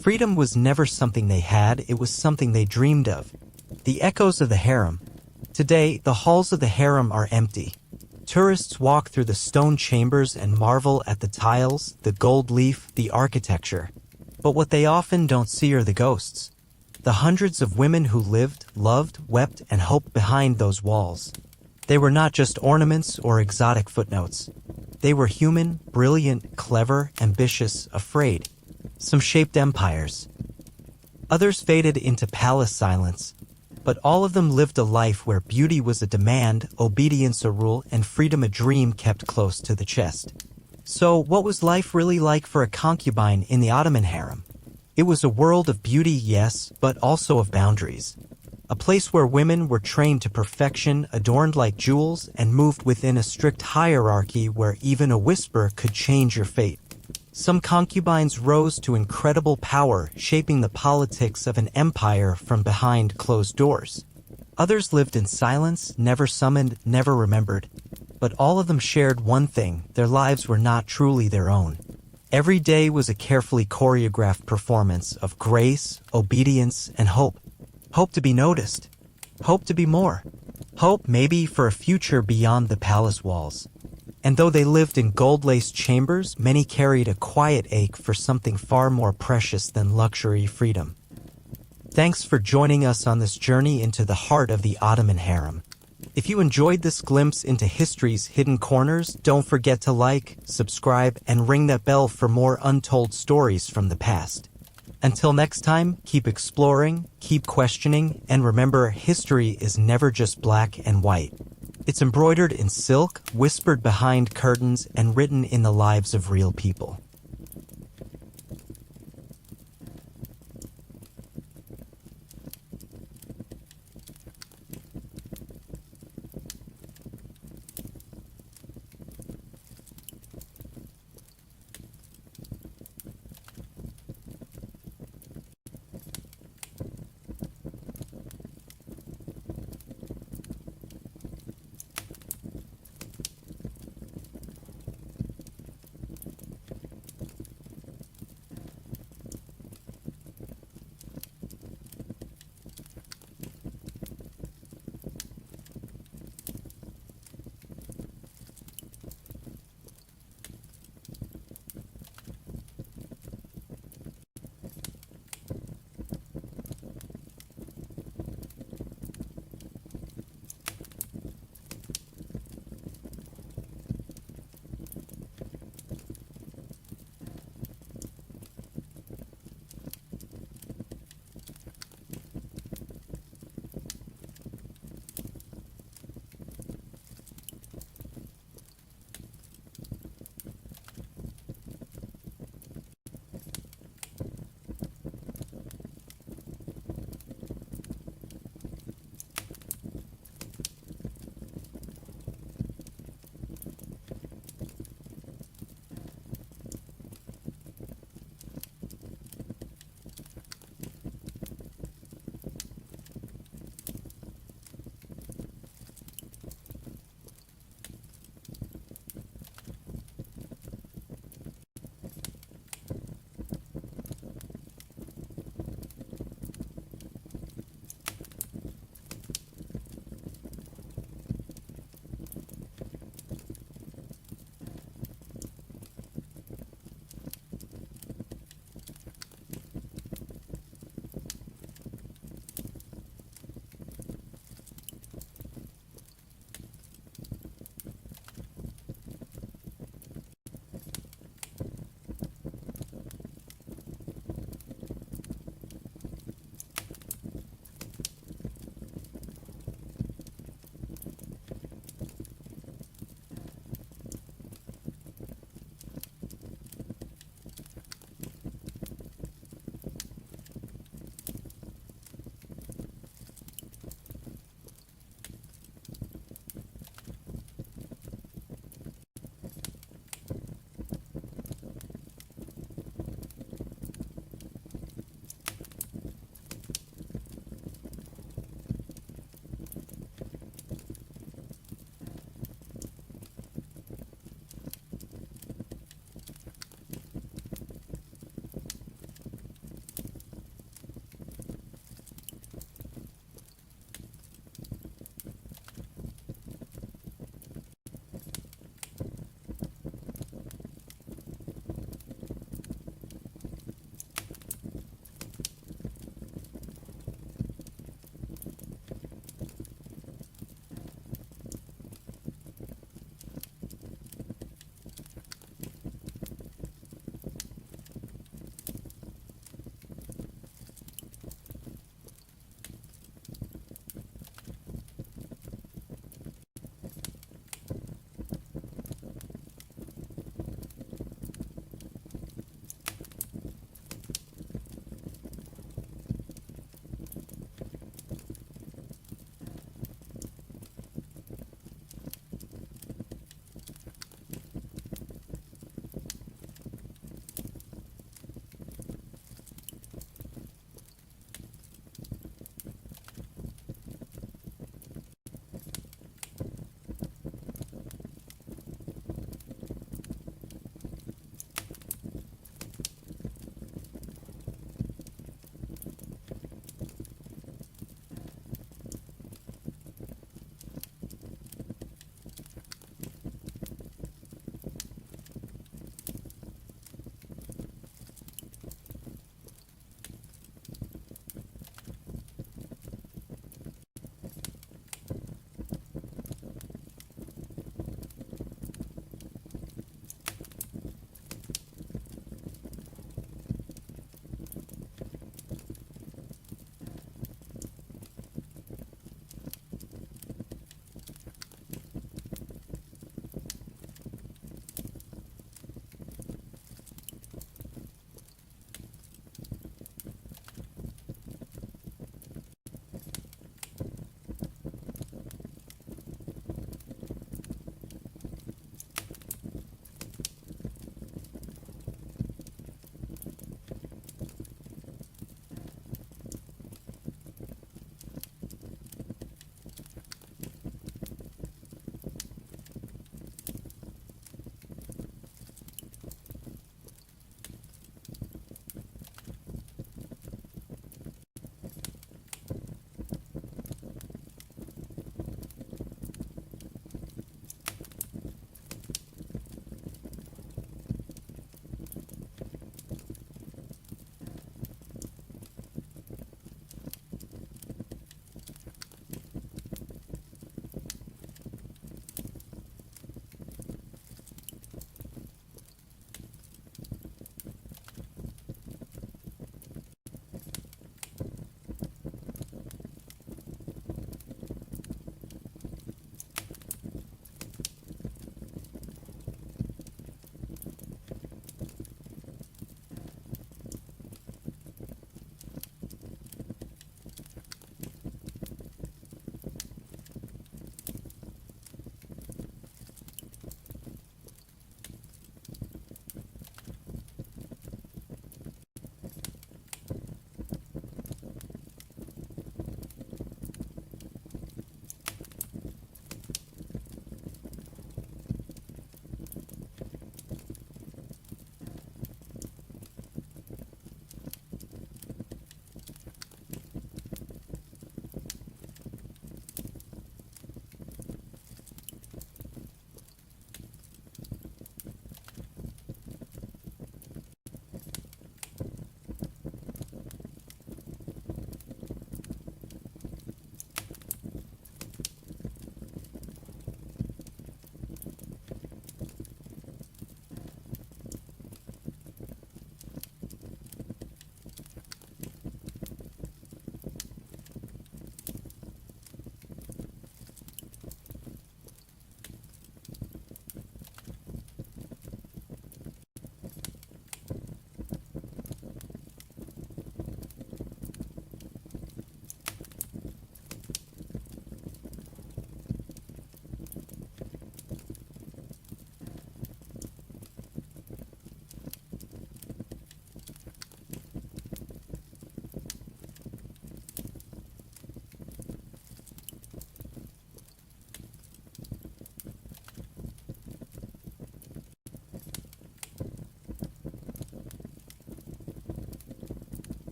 Freedom was never something they had, it was something they dreamed of. The echoes of the harem. Today, the halls of the harem are empty. Tourists walk through the stone chambers and marvel at the tiles, the gold leaf, the architecture. But what they often don't see are the ghosts. The hundreds of women who lived, loved, wept, and hoped behind those walls. They were not just ornaments or exotic footnotes. They were human, brilliant, clever, ambitious, afraid. Some shaped empires. Others faded into palace silence. But all of them lived a life where beauty was a demand, obedience a rule, and freedom a dream kept close to the chest. So, what was life really like for a concubine in the Ottoman harem? It was a world of beauty, yes, but also of boundaries. A place where women were trained to perfection, adorned like jewels, and moved within a strict hierarchy where even a whisper could change your fate. Some concubines rose to incredible power, shaping the politics of an empire from behind closed doors. Others lived in silence, never summoned, never remembered. But all of them shared one thing: their lives were not truly their own. Every day was a carefully choreographed performance of grace, obedience, and hope. Hope to be noticed. Hope to be more. Hope maybe for a future beyond the palace walls. And though they lived in gold-laced chambers, many carried a quiet ache for something far more precious than luxury: freedom. Thanks for joining us on this journey into the heart of the Ottoman harem. If you enjoyed this glimpse into history's hidden corners, don't forget to like, subscribe, and ring that bell for more untold stories from the past. Until next time, keep exploring, keep questioning, and remember, history is never just black and white. It's embroidered in silk, whispered behind curtains, and written in the lives of real people.